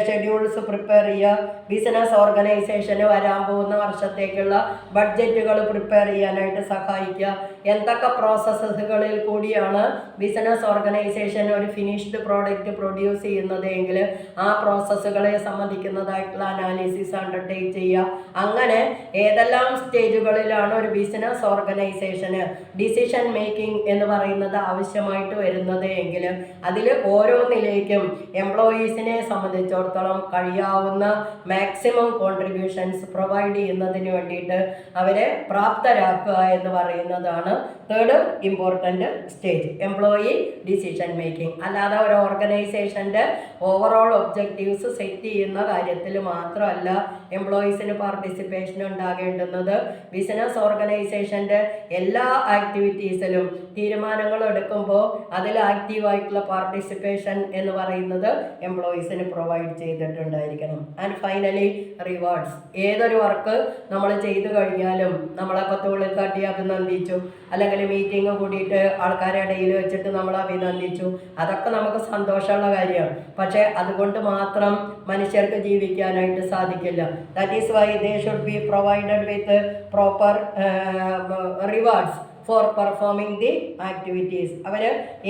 ഷെഡ്യൂൾസ് പ്രിപ്പയർ ചെയ്യുക, ബിസിനസ് ഓർഗനൈസേഷന് വരാൻ പോകുന്ന വർഷത്തേക്കുള്ള ബഡ്ജറ്റുകൾ പ്രിപ്പയർ ചെയ്യാനായിട്ട് സഹായിക്കുക. എന്തൊക്കെ പ്രോസസ്സുകളിൽ കൂടിയാണ് ബിസിനസ് ഓർഗനൈസേഷൻ ഒരു ഫിനിഷ്ഡ് പ്രോഡക്റ്റ് പ്രൊഡ്യൂസ് ചെയ്യുന്നത് എങ്കിൽ ആ പ്രോസസ്സുകളെ സംബന്ധിക്കുന്നതായിട്ടുള്ള അനാലിസിസ് അണ്ടർടേക്ക് ചെയ്യുക. അങ്ങനെ ഏതെല്ലാം സ്റ്റേജുകളിലാണ് ഒരു ബിസിനസ് ഓർഗനൈസേഷന് ഡിസിഷൻ മേക്കിംഗ് എന്ന് പറയുന്നത് ആവശ്യമായിട്ട് വരുന്നത് എങ്കിൽ അതിൽ ഓരോന്നിലേക്കും എംപ്ലോയീസിനെ സംബന്ധിച്ചിടത്തോളം കഴിയാവുന്ന മാക്സിമം കോൺട്രിബ്യൂഷൻസ് പ്രൊവൈഡ് ചെയ്യുന്നതിന് വേണ്ടിയിട്ട് അവരെ പ്രാപ്തരാക്കുക എന്ന് പറയുന്നതാണ് third important stage, employee decision making. അല്ലാതെ ഒരു ഓർഗനൈസേഷൻ്റെ ഓവറോൾ ഒബ്ജക്റ്റീവ്സ് സെറ്റ് ചെയ്യുന്ന കാര്യത്തിൽ മാത്രമല്ല എംപ്ലോയീസിന് പാർട്ടിസിപ്പേഷൻ ഉണ്ടാകേണ്ടുന്നത്. ബിസിനസ് ഓർഗനൈസേഷൻ്റെ എല്ലാ ആക്ടിവിറ്റീസിലും തീരുമാനങ്ങൾ എടുക്കുമ്പോൾ അതിൽ ആക്റ്റീവായിട്ടുള്ള പാർട്ടിസിപ്പേഷൻ എന്ന് പറയുന്നത് എംപ്ലോയീസിന് പ്രൊവൈഡ് ചെയ്തിട്ടുണ്ടായിരിക്കണം. And finally rewards. ഏതൊരു വർക്ക് നമ്മൾ ചെയ്തു കഴിഞ്ഞാലും നമ്മളപ്പോൾ തോളിൽ തട്ടി അഭിനന്ദിച്ചു, അല്ലെങ്കിൽ മീറ്റിംഗ് കൂടിയിട്ട് ആൾക്കാരുടെ ഇടയിൽ വെച്ചിട്ട് നമ്മൾ അഭിനന്ദിച്ചു, അതൊക്കെ നമുക്ക് സന്തോഷമുള്ള കാര്യമാണ്. പക്ഷേ അതുകൊണ്ട് മാത്രം മനുഷ്യർക്ക് ജീവിക്കാനായിട്ട് സാധിക്കില്ല. That is why they should be provided with proper rewards for performing the activities. അവർ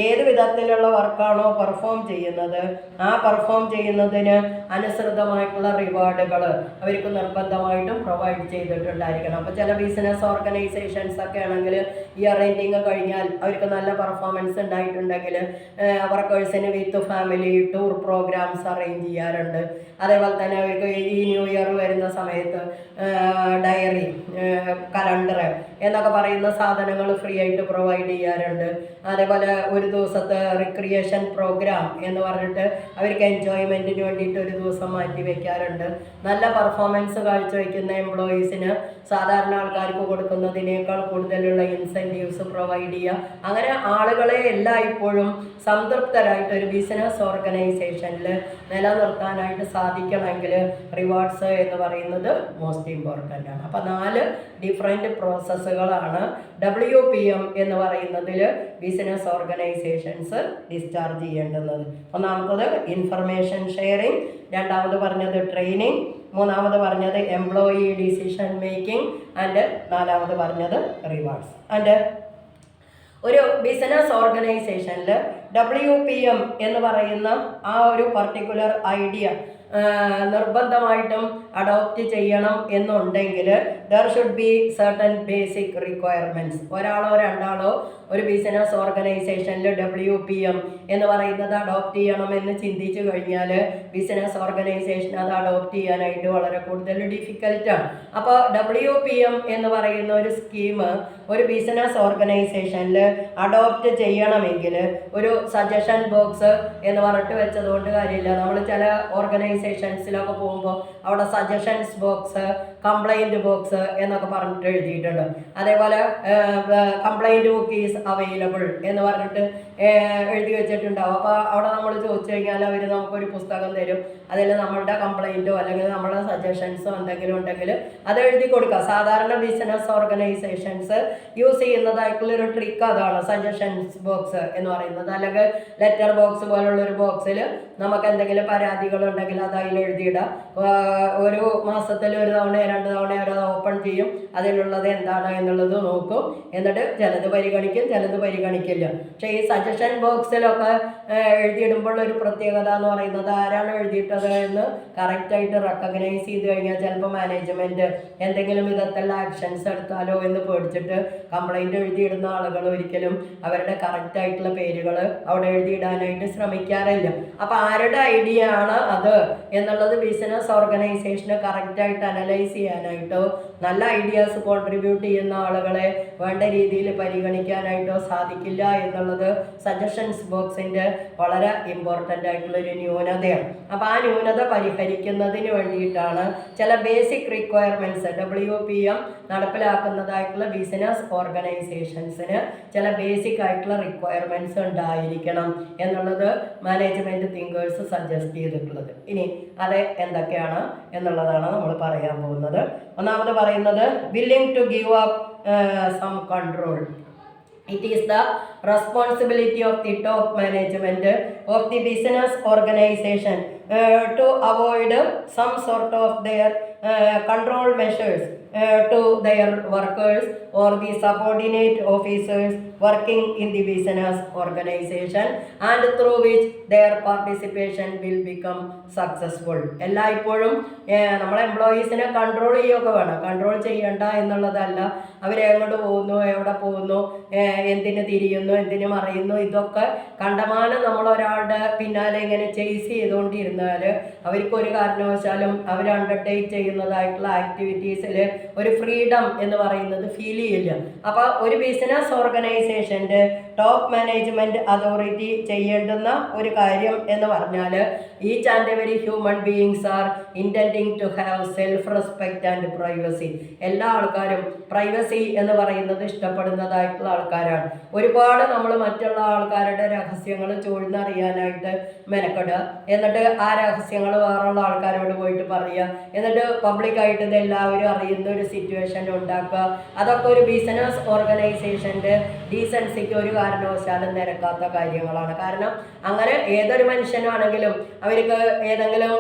ഏത് വിധത്തിലുള്ള വർക്കാണോ പെർഫോം ചെയ്യുന്നത് ആ പെർഫോം ചെയ്യുന്നതിന് അനുസൃതമായിട്ടുള്ള റിവാർഡുകൾ അവർക്ക് നിർബന്ധമായിട്ടും പ്രൊവൈഡ് ചെയ്തിട്ടുണ്ടായിരിക്കണം. അപ്പോൾ ചില ബിസിനസ് ഓർഗനൈസേഷൻസ് ഒക്കെ ആണെങ്കിൽ ഇയർ എൻഡിങ് കഴിഞ്ഞാൽ അവർക്ക് നല്ല പെർഫോമൻസ് ഉണ്ടായിട്ടുണ്ടെങ്കിൽ വർക്കേഴ്സിന് with family tour programmes arrange ചെയ്യാറുണ്ട്. അതേപോലെ തന്നെ അവർക്ക് ഈ ന്യൂ ഇയർ വരുന്ന സമയത്ത് ഡയറി, കലണ്ടർ എന്നൊക്കെ പറയുന്ന സാധനങ്ങൾ ഫ്രീ ആയിട്ട് പ്രൊവൈഡ് ചെയ്യാറുണ്ട്. അതേപോലെ ഒരു ദിവസത്തെ റിക്രിയേഷൻ പ്രോഗ്രാം എന്ന് പറഞ്ഞിട്ട് അവർക്ക് എൻജോയ്മെൻറ്റിന് വേണ്ടിയിട്ട് ഒരു ദിവസം മാറ്റി വയ്ക്കാറുണ്ട്. നല്ല പെർഫോമൻസ് കാഴ്ചവെക്കുന്ന എംപ്ലോയീസിന് സാധാരണ ആൾക്കാർക്ക് കൊടുക്കുന്നതിനേക്കാൾ കൂടുതലുള്ള ഇൻസെൻറ്റീവ്സ് പ്രൊവൈഡ് ചെയ്യുക. അങ്ങനെ ആളുകളെ എല്ലായ്പ്പോഴും സംതൃപ്തരായിട്ട് ഒരു ബിസിനസ് ഓർഗനൈസേഷനിൽ നിലനിർത്താനായിട്ട് സാധിക്കണമെങ്കിൽ റിവാർഡ്സ് എന്ന് പറയുന്നത് മോസ്റ്റ് ഇമ്പോർട്ടൻ്റ് ആണ്. അപ്പോൾ 4 ഡിഫറെൻറ്റ് പ്രോസസ്സുകളാണ് WPM എന്ന് പറയുന്നതിൽ ബിസിനസ് ഓർഗനൈസേഷൻസ് ഡിസ്ചാർജ് ചെയ്യേണ്ടുന്നത്. ഒന്നാമത്തത് ഇൻഫർമേഷൻ ഷെയറിംഗ്, രണ്ടാമത് പറഞ്ഞത് ട്രെയിനിങ്, മൂന്നാമത് പറഞ്ഞത് എംപ്ലോയി ഡിസിഷൻ മേക്കിംഗ്, ആൻഡ് നാലാമത് പറഞ്ഞത് റിവാർഡ്സ്. ആൻഡ് ഒരു ബിസിനസ് ഓർഗനൈസേഷനിൽ WPM എന്ന് പറയുന്ന ആ ഒരു പർട്ടിക്കുലർ ഐഡിയ നിർബന്ധമായിട്ടും അഡോപ്റ്റ് ചെയ്യണം എന്നുണ്ടെങ്കിൽ there should be certain basic requirements. ഒരാളോ രണ്ടാളോ ഒരു ബിസിനസ് ഓർഗനൈസേഷനിൽ WPM എന്ന് പറയുന്നത് അഡോപ്റ്റ് ചെയ്യണമെന്ന് ചിന്തിച്ചു കഴിഞ്ഞാൽ ബിസിനസ് ഓർഗനൈസേഷൻ അത് അഡോപ്റ്റ് ചെയ്യാനായിട്ട് വളരെ കൂടുതൽ ഡിഫിക്കൽട്ടാണ്. അപ്പോൾ WPM എന്ന് പറയുന്ന ഒരു സ്കീം ഒരു ബിസിനസ് ഓർഗനൈസേഷനിൽ അഡോപ്റ്റ് ചെയ്യണമെങ്കിൽ ഒരു സജഷൻ ബോക്സ് എന്ന് പറഞ്ഞിട്ട് വെച്ചതുകൊണ്ട് കാര്യമില്ല. നമ്മൾ ചില ഓർഗനൈസേഷൻസിലൊക്കെ പോകുമ്പോൾ അവിടെ സജഷൻസ് ബോക്സ്, കംപ്ലൈൻറ്റ് ബോക്സ് എന്നൊക്കെ പറഞ്ഞിട്ട് എഴുതിയിട്ടുണ്ട്. അതേപോലെ കംപ്ലൈൻറ്റ് ബുക്ക് ഈസ് അവൈലബിൾ എന്ന് പറഞ്ഞിട്ട് എഴുതി വെച്ചിട്ടുണ്ടാവും. അപ്പോൾ അവിടെ നമ്മൾ ചോദിച്ചു കഴിഞ്ഞാൽ അവർ നമുക്കൊരു പുസ്തകം തരും. അതിൽ നമ്മളുടെ കംപ്ലൈൻറ്റോ അല്ലെങ്കിൽ നമ്മുടെ സജഷൻസോ എന്തെങ്കിലും ഉണ്ടെങ്കിൽ അത് എഴുതി കൊടുക്കുക. സാധാരണ ബിസിനസ് ഓർഗനൈസേഷൻസ് യൂസ് ചെയ്യുന്നതായിട്ടുള്ളൊരു ട്രിക്ക് അതാണ് സജഷൻസ് ബോക്സ് എന്ന് പറയുന്നത്. അല്ലെങ്കിൽ ലെറ്റർ ബോക്സ് പോലുള്ളൊരു ബോക്സിൽ നമുക്ക് എന്തെങ്കിലും പരാതികളുണ്ടെങ്കിൽ അത് അതിൽ എഴുതിയിടാം. ഒരു മാസത്തിൽ ഒരു തവണ 2 തവണ അത് ഓപ്പൺ ചെയ്യും. അതിലുള്ളത് എന്താണ് എന്നുള്ളത് നോക്കും. എന്നിട്ട് ചിലത് പരിഗണിക്കും, ചിലത് പരിഗണിക്കില്ല. പക്ഷേ ഈ സജഷൻ ബോക്സിലൊക്കെ എഴുതിയിടുമ്പോൾ ഒരു പ്രത്യേകത എന്ന് പറയുന്നത് ആരാണ് എഴുതിയിട്ടത് എന്ന് കറക്റ്റായിട്ട് റെക്കഗ്നൈസ് ചെയ്ത് കഴിഞ്ഞാൽ ചിലപ്പോൾ മാനേജ്മെൻറ്റ് എന്തെങ്കിലും വിധത്തിലുള്ള ആക്ഷൻസ് എടുത്താലോ എന്ന് പേടിച്ചിട്ട് കംപ്ലൈൻറ്റ് എഴുതിയിടുന്ന ആളുകൾ ഒരിക്കലും അവരുടെ കറക്റ്റായിട്ടുള്ള പേരുകൾ അവിടെ എഴുതിയിടാനായിട്ട് ശ്രമിക്കാറില്ല. അപ്പോൾ ആരുടെ ഐഡിയ ആണ് അത് എന്നുള്ളത് ബിസിനസ് ഓർഗനൈസേഷന് കറക്റ്റായിട്ട് അനലൈസ് ചെയ്യാനായിട്ടോ നല്ല ഐഡിയാസ് കോൺട്രിബ്യൂട്ട് ചെയ്യുന്ന ആളുകളെ വേണ്ട രീതിയിൽ പരിഗണിക്കാനായിട്ടോ സാധിക്കില്ല എന്നുള്ളത് സജഷൻസ് ബോക്സിൻ്റെ വളരെ ഇമ്പോർട്ടൻ്റ് ആയിട്ടുള്ളൊരു ന്യൂനതയാണ്. അപ്പോൾ ആ ന്യൂനത പരിഹരിക്കുന്നതിന് വേണ്ടിയിട്ടാണ് ചില ബേസിക് റിക്വയർമെൻറ്റ്സ് WPM നടപ്പിലാക്കുന്നതായിട്ടുള്ള ബിസിനസ് ഓർഗനൈസേഷൻസിന് ചില ബേസിക് ആയിട്ടുള്ള റിക്വയർമെൻറ്റ്സ് ഉണ്ടായിരിക്കണം എന്നുള്ളത് മാനേജ്മെൻറ്റ് തിങ്കേഴ്സ് സജസ്റ്റ് ചെയ്തിട്ടുള്ളത്. ഇനി ഇനി അത് എന്തൊക്കെയാണ് എന്നുള്ളതാണ് നമ്മൾ പറയാൻ പോകുന്നത്. ഒന്നാമത് പറയുന്നത് willing to give up some control. It is the responsibility of the top management of the business organization to avoid some sort of their control measures to their workers or the subordinate officers working in the business organization and through which their participation will become successful. എല്ലായ്പ്പോഴും നമ്മളെ എംപ്ലോയീസിനെ control ചെയ്യുകയൊക്കെ വേണം. Control ചെയ്യണ്ട എന്നുള്ളതല്ല, അവരെങ്ങോട്ട് പോകുന്നു, എവിടെ പോകുന്നു, എന്തിനു തിരിയുന്നു, എന്തിനു മറിയുന്നു, ഇതൊക്കെ കണ്ടമാനം നമ്മളൊരാളുടെ പിന്നാലെ ഇങ്ങനെ ചേസ് ചെയ്തുകൊണ്ടിരുന്നാൽ അവർക്കൊരു കാരണവശാലും അവർ അണ്ടർടേക്ക് ചെയ്യുന്നതായിട്ടുള്ള ആക്ടിവിറ്റീസിൽ ഒരു ഫ്രീഡം എന്ന് പറയുന്നത് ഫീൽ ചെയ്യില്ല. അപ്പോൾ ഒരു ബിസിനസ് ഓർഗനൈസേഷൻ്റെ ടോപ്പ് മാനേജ്മെൻറ്റ് അതോറിറ്റി ചെയ്യേണ്ടുന്ന ഒരു കാര്യം എന്ന് പറഞ്ഞാൽ each and every human beings are intending to have self respect and privacy. എല്ലാ ആൾക്കാരും പ്രൈവസി എന്ന് പറയുന്നത് ഇഷ്ടപ്പെടുന്നതായിട്ടുള്ള ആൾക്കാരാണ്. ഒരുപാട് നമ്മൾ മറ്റുള്ള ആൾക്കാരുടെ രഹസ്യങ്ങൾ ചൂഴ്ന്നറിയാനായിട്ട് മെനക്കെടുക, എന്നിട്ട് ആ രഹസ്യങ്ങൾ വേറെയുള്ള ആൾക്കാരോട് പോയിട്ട് പറയുക, എന്നിട്ട് പബ്ലിക്കായിട്ട് ഇത് എല്ലാവരും അറിയുന്ന ഒരു സിറ്റുവേഷൻ ഉണ്ടാക്കുക. അതൊക്കെ ഒരു ബിസിനസ് ഓർഗനൈസേഷൻ്റെ ഡീസൻസിക്ക് ഒരു കാരണവശാലും നിരക്കാത്ത കാര്യങ്ങളാണ്. കാരണം അങ്ങനെ ഏതൊരു മനുഷ്യനാണെങ്കിലും അവർക്ക് ഏതെങ്കിലും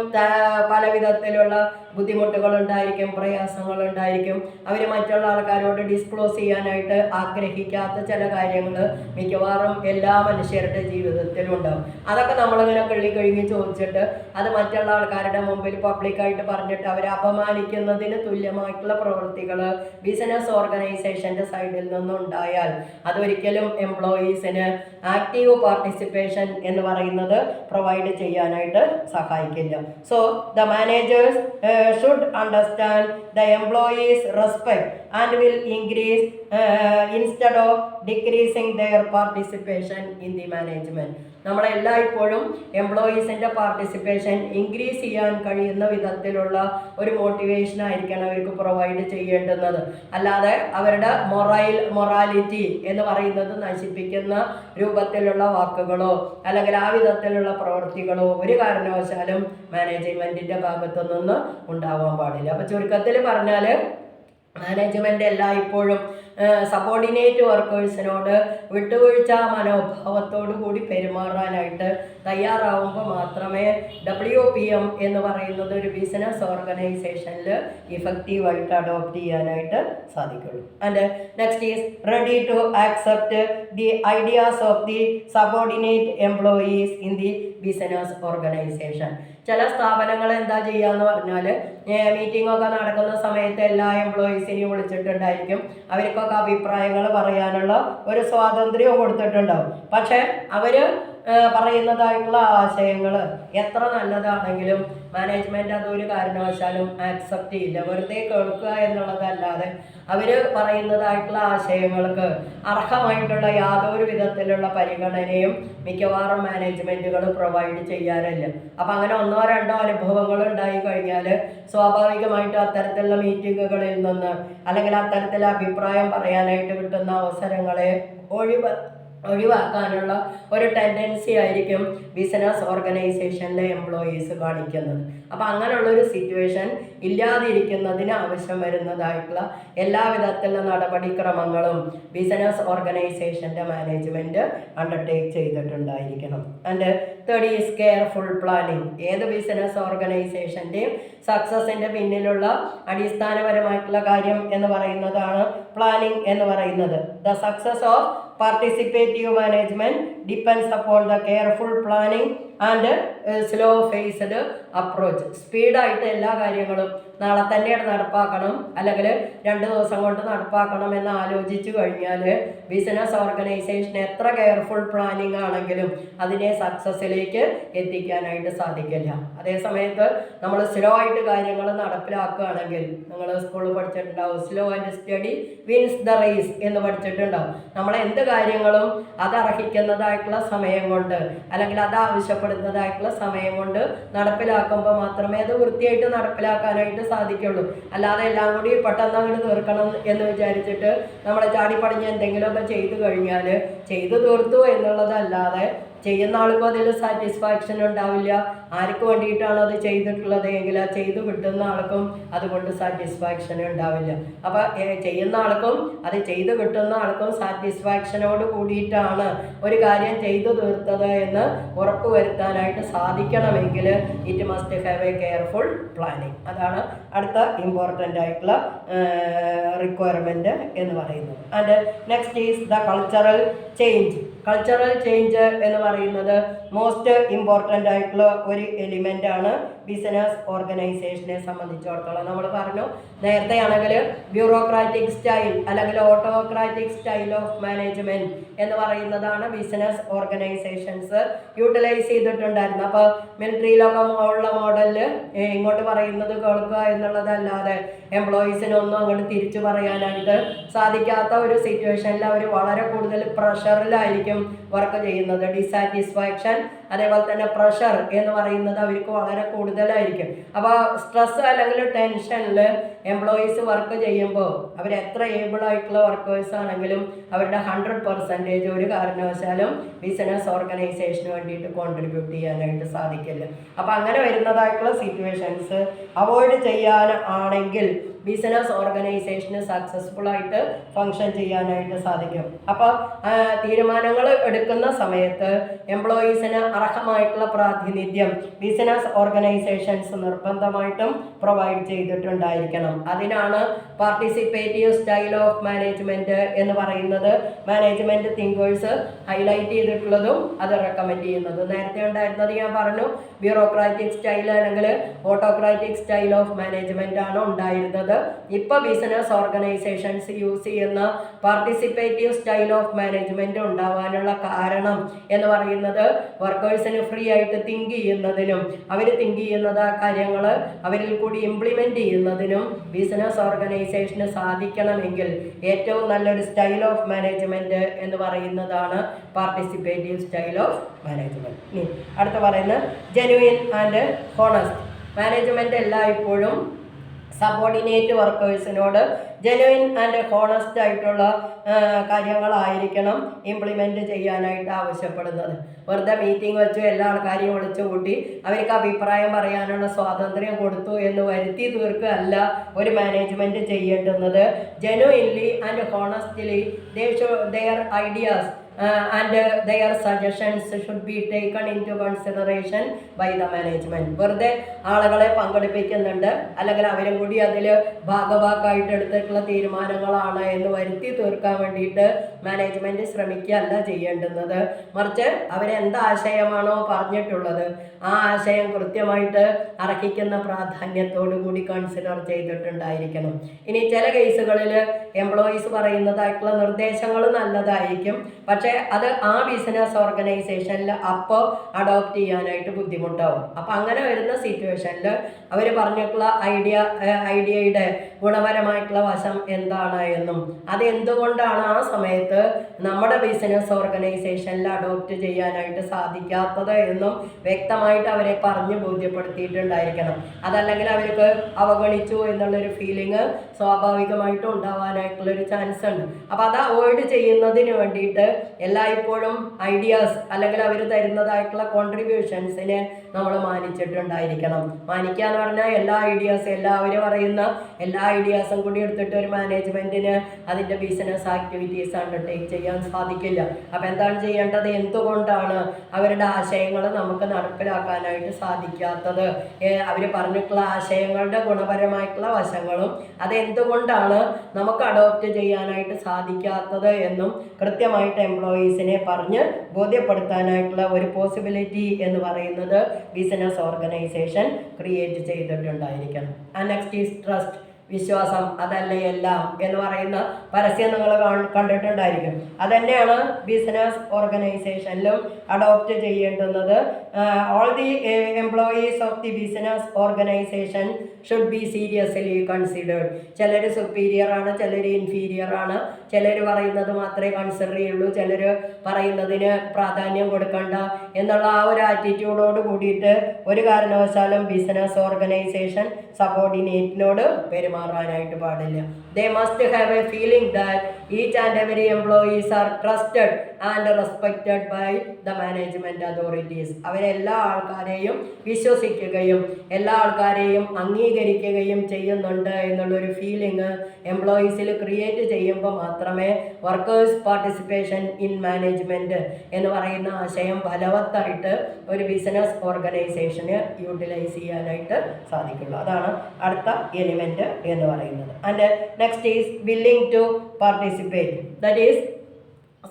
പല വിധത്തിലുള്ള ബുദ്ധിമുട്ടുകളുണ്ടായിരിക്കും, പ്രയാസങ്ങളുണ്ടായിരിക്കും. അവർ മറ്റുള്ള ആൾക്കാരോട് ഡിസ്ക്ലോസ് ചെയ്യാനായിട്ട് ആഗ്രഹിക്കാത്ത ചില കാര്യങ്ങൾ മിക്കവാറും എല്ലാ മനുഷ്യരുടെ ജീവിതത്തിലുണ്ടാവും. അതൊക്കെ നമ്മളിങ്ങനെ കഴിഞ്ഞ് ചോദിച്ചിട്ട് അത് മറ്റുള്ള ആൾക്കാരുടെ മുമ്പിൽ പബ്ലിക്കായിട്ട് പറഞ്ഞിട്ട് അവരെ അപമാനിക്കുന്നതിന് തുല്യമായിട്ടുള്ള പ്രവൃത്തികൾ ബിസിനസ് ഓർഗനൈസേഷൻ്റെ സൈഡിൽ നിന്നുണ്ടായാൽ അതൊരിക്കലും എംപ്ലോയീസിന് ആക്റ്റീവ് പാർട്ടിസിപ്പേഷൻ എന്ന് പറയുന്നത് പ്രൊവൈഡ് ചെയ്യാനായിട്ട് സഹായിക്കില്ല. So the managers should understand the employees' respect and will increase instead of decreasing their participation in the management. നമ്മളെല്ലായ്പ്പോഴും എംപ്ലോയീസിൻ്റെ പാർട്ടിസിപ്പേഷൻ ഇൻക്രീസ് ചെയ്യാൻ കഴിയുന്ന വിധത്തിലുള്ള ഒരു മോട്ടിവേഷൻ ആയിരിക്കണം അവർക്ക് പ്രൊവൈഡ് ചെയ്യേണ്ടുന്നത്. അല്ലാതെ അവരുടെ മൊറാലിറ്റി എന്ന് പറയുന്നത് നശിപ്പിക്കുന്ന രൂപത്തിലുള്ള വാക്കുകളോ അല്ലെങ്കിൽ ആ വിധത്തിലുള്ള പ്രവൃത്തികളോ ഒരു കാരണവശാലും മാനേജ്മെൻറ്റിൻ്റെ ഭാഗത്തു നിന്ന് ഉണ്ടാവാൻ പാടില്ല. അപ്പോൾ ചുരുക്കത്തിൽ പറഞ്ഞാൽ മാനേജ്മെൻ്റ് എല്ലായ്പ്പോഴും സബോർഡിനേറ്റ് വർക്കേഴ്സിനോട് വിട്ടുവീഴ്ച മനോഭാവത്തോടു കൂടി പെരുമാറാനായിട്ട് തയ്യാറാവുമ്പോൾ മാത്രമേ WPM എന്ന് പറയുന്നത് ഒരു ബിസിനസ് ഓർഗനൈസേഷനിൽ ഇഫക്റ്റീവായിട്ട് അഡോപ്റ്റ് ചെയ്യാനായിട്ട് സാധിക്കുള്ളൂ. And next is ready to accept the ideas of the subordinate employees in the business organisation. ചില സ്ഥാപനങ്ങൾ എന്താ ചെയ്യാന്ന് പറഞ്ഞാൽ മീറ്റിംഗ് ഒക്കെ നടക്കുന്ന സമയത്ത് എല്ലാ എംപ്ലോയീസിനെയും വിളിച്ചിട്ടുണ്ടായിരിക്കും. അവർക്കൊക്കെ അഭിപ്രായങ്ങൾ പറയാനുള്ള ഒരു സ്വാതന്ത്ര്യവും കൊടുത്തിട്ടുണ്ടാവും. പക്ഷേ അവർ പറയുന്നതായിട്ടുള്ള ആശയങ്ങൾ എത്ര നല്ലതാണെങ്കിലും മാനേജ്മെൻറ്റ് അതൊരു കാരണവശാലും ആക്സെപ്റ്റ് ചെയ്യില്ല. വെറുതെ കേൾക്കുക എന്നുള്ളതല്ലാതെ അവർ പറയുന്നതായിട്ടുള്ള ആശയങ്ങൾക്ക് അർഹമായിട്ടുള്ള യാതൊരു വിധത്തിലുള്ള പരിഗണനയും മിക്കവാറും മാനേജ്മെൻറ്റുകൾ പ്രൊവൈഡ് ചെയ്യാറില്ല. അപ്പം അങ്ങനെ ഒന്നോ രണ്ടോ അനുഭവങ്ങൾ ഉണ്ടായി കഴിഞ്ഞാൽ സ്വാഭാവികമായിട്ടും അത്തരത്തിലുള്ള മീറ്റിങ്ങുകളിൽ നിന്ന് അല്ലെങ്കിൽ അത്തരത്തിലുള്ള അഭിപ്രായം പറയാനായിട്ട് കിട്ടുന്ന അവസരങ്ങളെ ഒഴിവാക്കാനുള്ള ഒരു ടെൻഡൻസി ആയിരിക്കും ബിസിനസ് ഓർഗനൈസേഷനിലെ എംപ്ലോയീസ് കാണിക്കുന്നത്. അപ്പോൾ അങ്ങനെയുള്ളൊരു സിറ്റുവേഷൻ ഇല്ലാതിരിക്കുന്നതിന് ആവശ്യം വരുന്നതായിട്ടുള്ള എല്ലാവിധത്തിലുള്ള നടപടിക്രമങ്ങളും ബിസിനസ് ഓർഗനൈസേഷൻ്റെ മാനേജ്മെൻറ്റ് അണ്ടർടേക്ക് ചെയ്തിട്ടുണ്ടായിരിക്കണം. And third is careful planning. ഏത് ബിസിനസ് ഓർഗനൈസേഷൻ്റെയും സക്സസിൻ്റെ പിന്നിലുള്ള അടിസ്ഥാനപരമായിട്ടുള്ള കാര്യം എന്ന് പറയുന്നതാണ് പ്ലാനിങ് എന്ന് പറയുന്നത്. The success of participative management depends upon the careful planning and slow phased approach. സ്പീഡായിട്ട് എല്ലാ കാര്യങ്ങളും നാളെ തന്നെ നടപ്പാക്കണം അല്ലെങ്കിൽ 2 ദിവസം കൊണ്ട് നടപ്പാക്കണം എന്ന് ആലോചിച്ചു കഴിഞ്ഞാൽ ബിസിനസ് ഓർഗനൈസേഷൻ എത്ര കെയർഫുൾ പ്ലാനിങ് ആണെങ്കിലും അതിനെ സക്സസ്സിലേക്ക് എത്തിക്കാനായിട്ട് സാധിക്കില്ല. അതേസമയത്ത് നമ്മൾ സ്ലോ ആയിട്ട് കാര്യങ്ങൾ നടപ്പിലാക്കുകയാണെങ്കിൽ, നിങ്ങൾ സ്കൂളിൽ പഠിച്ചിട്ടുണ്ടാവും, slow and steady wins the race എന്ന് പഠിച്ചിട്ടുണ്ടാവും. നമ്മൾ എന്ത് കാര്യങ്ങളും അതർഹിക്കുന്നതായിട്ടുള്ള സമയം കൊണ്ട് അല്ലെങ്കിൽ അത് ആവശ്യപ്പെടുന്നതായിട്ടുള്ള സമയം കൊണ്ട് നടപ്പിലാക്കുമ്പോൾ മാത്രമേ അത് വൃത്തിയായിട്ട് നടപ്പിലാക്കാനായിട്ട് സാധിക്കുള്ളൂ. അല്ലാതെ എല്ലാം കൂടി പെട്ടെന്ന് അങ്ങോട്ട് തീർക്കണം എന്ന് വിചാരിച്ചിട്ട് നമ്മൾ ചാടിപ്പടിഞ്ഞ് എന്തെങ്കിലുമൊക്കെ ചെയ്തു കഴിഞ്ഞാൽ ചെയ്തു തീർത്തു എന്നുള്ളതല്ലാതെ ചെയ്യുന്ന ആൾക്കും അതിൽ സാറ്റിസ്ഫാക്ഷൻ ഉണ്ടാവില്ല. ആർക്ക് വേണ്ടിയിട്ടാണ് അത് ചെയ്തിട്ടുള്ളത് എങ്കിൽ ആ ചെയ്തു കിട്ടുന്ന ആൾക്കും അതുകൊണ്ട് സാറ്റിസ്ഫാക്ഷൻ ഉണ്ടാവില്ല. അപ്പോൾ ചെയ്യുന്ന ആൾക്കും അത് ചെയ്തു കിട്ടുന്ന ആൾക്കും സാറ്റിസ്ഫാക്ഷനോട് കൂടിയിട്ടാണ് ഒരു കാര്യം ചെയ്തു തീർത്തത് എന്ന് ഉറപ്പ് വരുത്താനായിട്ട് സാധിക്കണമെങ്കിൽ it must have a careful planning. അതാണ് അടുത്ത ഇമ്പോർട്ടൻ്റ് ആയിട്ടുള്ള റിക്വയർമെൻറ്റ് എന്ന് പറയുന്നത്. And next is the cultural change. Cultural change എന്ന് പറയുന്നത് മോസ്റ്റ് ഇമ്പോർട്ടൻ്റ് ആയിട്ടുള്ള ഒരു എലിമെൻ്റ് ആണ് ബിസിനസ് ഓർഗനൈസേഷനെ സംബന്ധിച്ചിടത്തോളം. നമ്മൾ പറഞ്ഞു നേരത്തെ ആണെങ്കിൽ ബ്യൂറോക്രാറ്റിക് സ്റ്റൈൽ അല്ലെങ്കിൽ ഓട്ടോക്രാറ്റിക് സ്റ്റൈൽ ഓഫ് മാനേജ്മെൻറ്റ് എന്ന് പറയുന്നതാണ് ബിസിനസ് ഓർഗനൈസേഷൻസ് യൂട്ടിലൈസ് ചെയ്തിട്ടുണ്ടായിരുന്നു. അപ്പോൾ മിലിറ്ററിയിലൊക്കെ ഉള്ള മോഡലിൽ ഇങ്ങോട്ട് പറയുന്നത് കേൾക്കുക എന്നുള്ളതല്ലാതെ എംപ്ലോയീസിനൊന്നും അങ്ങോട്ട് തിരിച്ചു പറയാനായിട്ട് സാധിക്കാത്ത ഒരു സിറ്റുവേഷനിൽ അവർ വളരെ കൂടുതൽ പ്രഷറിലായിരിക്കും വർക്ക് ചെയ്യുന്നത്. ഡിസാറ്റിസ്ഫാക്ഷൻ അതേപോലെ തന്നെ പ്രഷർ എന്ന് പറയുന്നത് അവർക്ക് വളരെ കൂടുതലായിരിക്കും. അപ്പോൾ സ്ട്രെസ് അല്ലെങ്കിൽ ടെൻഷനിൽ എംപ്ലോയീസ് വർക്ക് ചെയ്യുമ്പോൾ അവർ എത്ര ഏബിൾ ആയിട്ടുള്ള വർക്കേഴ്സ് ആണെങ്കിലും അവരുടെ 100% ഒരു കാരണവശാലും ബിസിനസ് ഓർഗനൈസേഷന് വേണ്ടിയിട്ട് കോൺട്രിബ്യൂട്ട് ചെയ്യാനായിട്ട് സാധിക്കില്ല. അപ്പോൾ അങ്ങനെ വരുന്നതായിട്ടുള്ള സിറ്റുവേഷൻസ് അവോയ്ഡ് ചെയ്യാൻ ആണെങ്കിൽ ബിസിനസ് ഓർഗനൈസേഷന് സക്സസ്ഫുൾ ആയിട്ട് ഫങ്ഷൻ ചെയ്യാനായിട്ട് സാധിക്കും. അപ്പോൾ തീരുമാനങ്ങൾ എടുക്കുന്ന സമയത്ത് എംപ്ലോയീസിന് അർഹമായിട്ടുള്ള പ്രാതിനിധ്യം ബിസിനസ് ഓർഗനൈസേഷൻസ് നിർബന്ധമായിട്ടും പ്രൊവൈഡ് ചെയ്തിട്ടുണ്ടായിരിക്കണം. അതിനാണ് പാർട്ടിസിപ്പേറ്റീവ് സ്റ്റൈൽ ഓഫ് മാനേജ്മെൻറ്റ് എന്ന് പറയുന്നത് മാനേജ്മെൻറ്റ് തിങ്കേഴ്സ് ഹൈലൈറ്റ് ചെയ്തിട്ടുള്ളതും അത് റെക്കമെൻഡ് ചെയ്യുന്നതും. നേരത്തെ ഉണ്ടായിരുന്നത് ഞാൻ പറഞ്ഞു ബ്യൂറോക്രാറ്റിക് സ്റ്റൈൽ അല്ലെങ്കിൽ ഓട്ടോക്രാറ്റിക് സ്റ്റൈൽ ഓഫ് മാനേജ്മെൻ്റ് ആണ് ഉണ്ടായിരുന്നത്. ഇപ്പോൾ ബിസിനസ് ഓർഗനൈസേഷൻസ് യൂസ് ചെയ്യുന്ന പാർട്ടിസിപ്പേറ്റീവ് സ്റ്റൈൽ ഓഫ് മാനേജ്മെൻറ്റ് ഉണ്ടാവാനുള്ള കാരണം എന്ന് പറയുന്നത് വർക്കേഴ്സിന് ഫ്രീ ആയിട്ട് തിങ്ക് ചെയ്യുന്നതിനും അവർ തിങ്ക് ചെയ്യുന്നത് കാര്യങ്ങൾ അവരിൽ കൂടി ഇംപ്ലിമെൻ്റ് ചെയ്യുന്നതിനും ബിസിനസ് ഓർഗനൈസേഷന് സാധിക്കണമെങ്കിൽ ഏറ്റവും നല്ലൊരു സ്റ്റൈൽ ഓഫ് മാനേജ്മെൻറ്റ് എന്ന് പറയുന്നതാണ് പാർട്ടിസിപ്പേറ്റീവ് സ്റ്റൈൽ ഓഫ് മാനേജ്മെൻറ്റ്. അടുത്ത പറയുന്നത് ജെനുവിൻ ആൻഡ് ഹോണസ്റ്റ് മാനേജ്മെൻറ്റ് എല്ലായ്പ്പോഴും സബോർഡിനേറ്റ് വർക്കേഴ്സിനോട് ജെനുവിൻ ആൻഡ് ഹോണസ്റ്റ് ആയിട്ടുള്ള കാര്യങ്ങളായിരിക്കണം ഇംപ്ലിമെൻറ്റ് ചെയ്യാനായിട്ട് ആവശ്യപ്പെടുന്നത്. വെറുതെ മീറ്റിംഗ് വെച്ചു എല്ലാ ആൾക്കാരെയും വിളിച്ചു കൂട്ടി അവർക്ക് അഭിപ്രായം പറയാനുള്ള സ്വാതന്ത്ര്യം കൊടുത്തു എന്ന് വരുത്തി തീർക്കുകയല്ല ഒരു മാനേജ്മെൻറ്റ് ചെയ്യേണ്ടുന്നത്. Genuinely and honestly their ideas and their suggestions should be taken into consideration by the management. വെറുതെ ആളുകളെ പങ്കെടുപ്പിക്കുന്നുണ്ട് അല്ലെങ്കിൽ അവരും കൂടി അതിൽ ഭാഗഭാക്കായിട്ട് എടുത്തിട്ടുള്ള തീരുമാനങ്ങളാണ് എന്ന് വരുത്തി തീർക്കാൻ വേണ്ടിയിട്ട് മാനേജ്മെൻറ്റ് ശ്രമിക്കുകയല്ല ചെയ്യേണ്ടുന്നത്. മറിച്ച് അവരെന്ത് ആശയമാണോ പറഞ്ഞിട്ടുള്ളത് ആ ആശയം കൃത്യമായിട്ട് അർഹിക്കുന്ന പ്രാധാന്യത്തോടു കൂടി കൺസിഡർ ചെയ്തിട്ടുണ്ടായിരിക്കണം. ഇനി ചില കേസുകളിൽ എംപ്ലോയീസ് പറയുന്നതായിട്ടുള്ള നിർദ്ദേശങ്ങൾ നല്ലതായിരിക്കും, പക്ഷേ അത് ആ ബിസിനസ് ഓർഗനൈസേഷനിൽ അപ്പോൾ അഡോപ്റ്റ് ചെയ്യാനായിട്ട് ബുദ്ധിമുട്ടാവും. അപ്പം അങ്ങനെ വരുന്ന സിറ്റുവേഷനിൽ അവർ പറഞ്ഞിട്ടുള്ള ഐഡിയയുടെ ഗുണപരമായിട്ടുള്ള വശം എന്താണ് എന്നും അത് എന്തുകൊണ്ടാണ് ആ സമയത്ത് നമ്മുടെ ബിസിനസ് ഓർഗനൈസേഷനിൽ അഡോപ്റ്റ് ചെയ്യാനായിട്ട് സാധിക്കാത്തത് എന്നും വ്യക്തമായിട്ട് അവരെ പറഞ്ഞ് ബോധ്യപ്പെടുത്തിയിട്ടുണ്ടായിരിക്കണം. അതല്ലെങ്കിൽ അവർക്ക് അവഗണിച്ചു എന്നുള്ളൊരു ഫീലിംഗ് സ്വാഭാവികമായിട്ടും ഉണ്ടാവാനായിട്ടുള്ളൊരു ചാൻസ് ഉണ്ട്. അപ്പോൾ അത് അവോയ്ഡ് ചെയ്യുന്നതിന് വേണ്ടിയിട്ട് എല്ലായ്പ്പോഴും ഐഡിയാസ് അല്ലെങ്കിൽ അവർ തരുന്നതായിട്ടുള്ള കോൺട്രിബ്യൂഷൻസിനെ നമ്മൾ മാനിച്ചിട്ടുണ്ടായിരിക്കണം. മാനിക്കുക എന്ന് പറഞ്ഞാൽ എല്ലാ ഐഡിയാസും എല്ലാവരും പറയുന്ന എല്ലാ ഐഡിയാസും കൂടി എടുത്തിട്ട് ഒരു മാനേജ്മെൻറ്റിന് അതിൻ്റെ ബിസിനസ് ആക്ടിവിറ്റീസ് അണ്ടർടേക്ക് ചെയ്യാൻ സാധിക്കില്ല. അപ്പോൾ എന്താണ് ചെയ്യേണ്ടത്? എന്തുകൊണ്ടാണ് അവരുടെ ആശയങ്ങൾ നമുക്ക് നടപ്പിലാക്കാനായിട്ട് സാധിക്കാത്തത്, അവർ പറഞ്ഞിട്ടുള്ള ആശയങ്ങളുടെ ഗുണപരമായിട്ടുള്ള വശങ്ങളും അതെന്തുകൊണ്ടാണ് നമുക്ക് അഡോപ്റ്റ് ചെയ്യാനായിട്ട് സാധിക്കാത്തത് എന്നും കൃത്യമായിട്ട് എംപ്ലോയീസിനെ പറഞ്ഞ് ബോധ്യപ്പെടുത്താനായിട്ടുള്ള ഒരു പോസിബിലിറ്റി എന്ന് പറയുന്നത് ബിസിനസ് ഓർഗനൈസേഷൻ ക്രിയേറ്റ് ചെയ്തിട്ടുണ്ടായിരിക്കണം. ആൻഡ് നെക്സ്റ്റ് ഈസ് ട്രസ്റ്റ്, വിശ്വാസം. അതല്ലേ എല്ലാം എന്ന് പറയുന്ന പരസ്യം നിങ്ങൾ കണ്ടിട്ടുണ്ടായിരിക്കും. അതുതന്നെയാണ് ബിസിനസ് ഓർഗനൈസേഷനിലും അഡോപ്റ്റ് ചെയ്യേണ്ടുന്നത്. All the employees of the business organisation should be seriously considered. ചിലർ സുപ്പീരിയർ ആണ്, ചിലർ ഇൻഫീരിയർ ആണ്, ചിലർ പറയുന്നത് മാത്രമേ കൺസിഡർ ചെയ്യുള്ളൂ, ചിലർ പറയുന്നതിന് പ്രാധാന്യം കൊടുക്കണ്ട എന്നുള്ള ആ ഒരു ആറ്റിറ്റ്യൂഡോട് കൂടിയിട്ട് ഒരു കാരണവശാലും ബിസിനസ് ഓർഗനൈസേഷൻ സബോർഡിനേറ്റിനോട് പെരുമാറാനായിട്ട് പാടില്ല. They must have a feeling that each and every employees are trusted and respected by the management authorities. അവരെല്ലാ ആൾക്കാരെയും വിശ്വസിക്കുകയും എല്ലാ ആൾക്കാരെയും അംഗീകരിക്കുകയും ചെയ്യുന്നുണ്ട് എന്നുള്ളൊരു ഫീലിംഗ് എംപ്ലോയീസിൽ ക്രിയേറ്റ് ചെയ്യുമ്പോൾ മാത്രമേ വർക്കേഴ്സ് പാർട്ടിസിപ്പേഷൻ ഇൻ മാനേജ്മെൻറ്റ് എന്ന് പറയുന്ന ആശയം ഫലവത്തായിട്ട് ഒരു ബിസിനസ് ഓർഗനൈസേഷന് യൂട്ടിലൈസ് ചെയ്യാനായിട്ട് സാധിക്കുള്ളൂ. അതാണ് അടുത്ത എലിമെൻറ്റ് എന്ന് പറയുന്നത്. And next is willing to participate. That is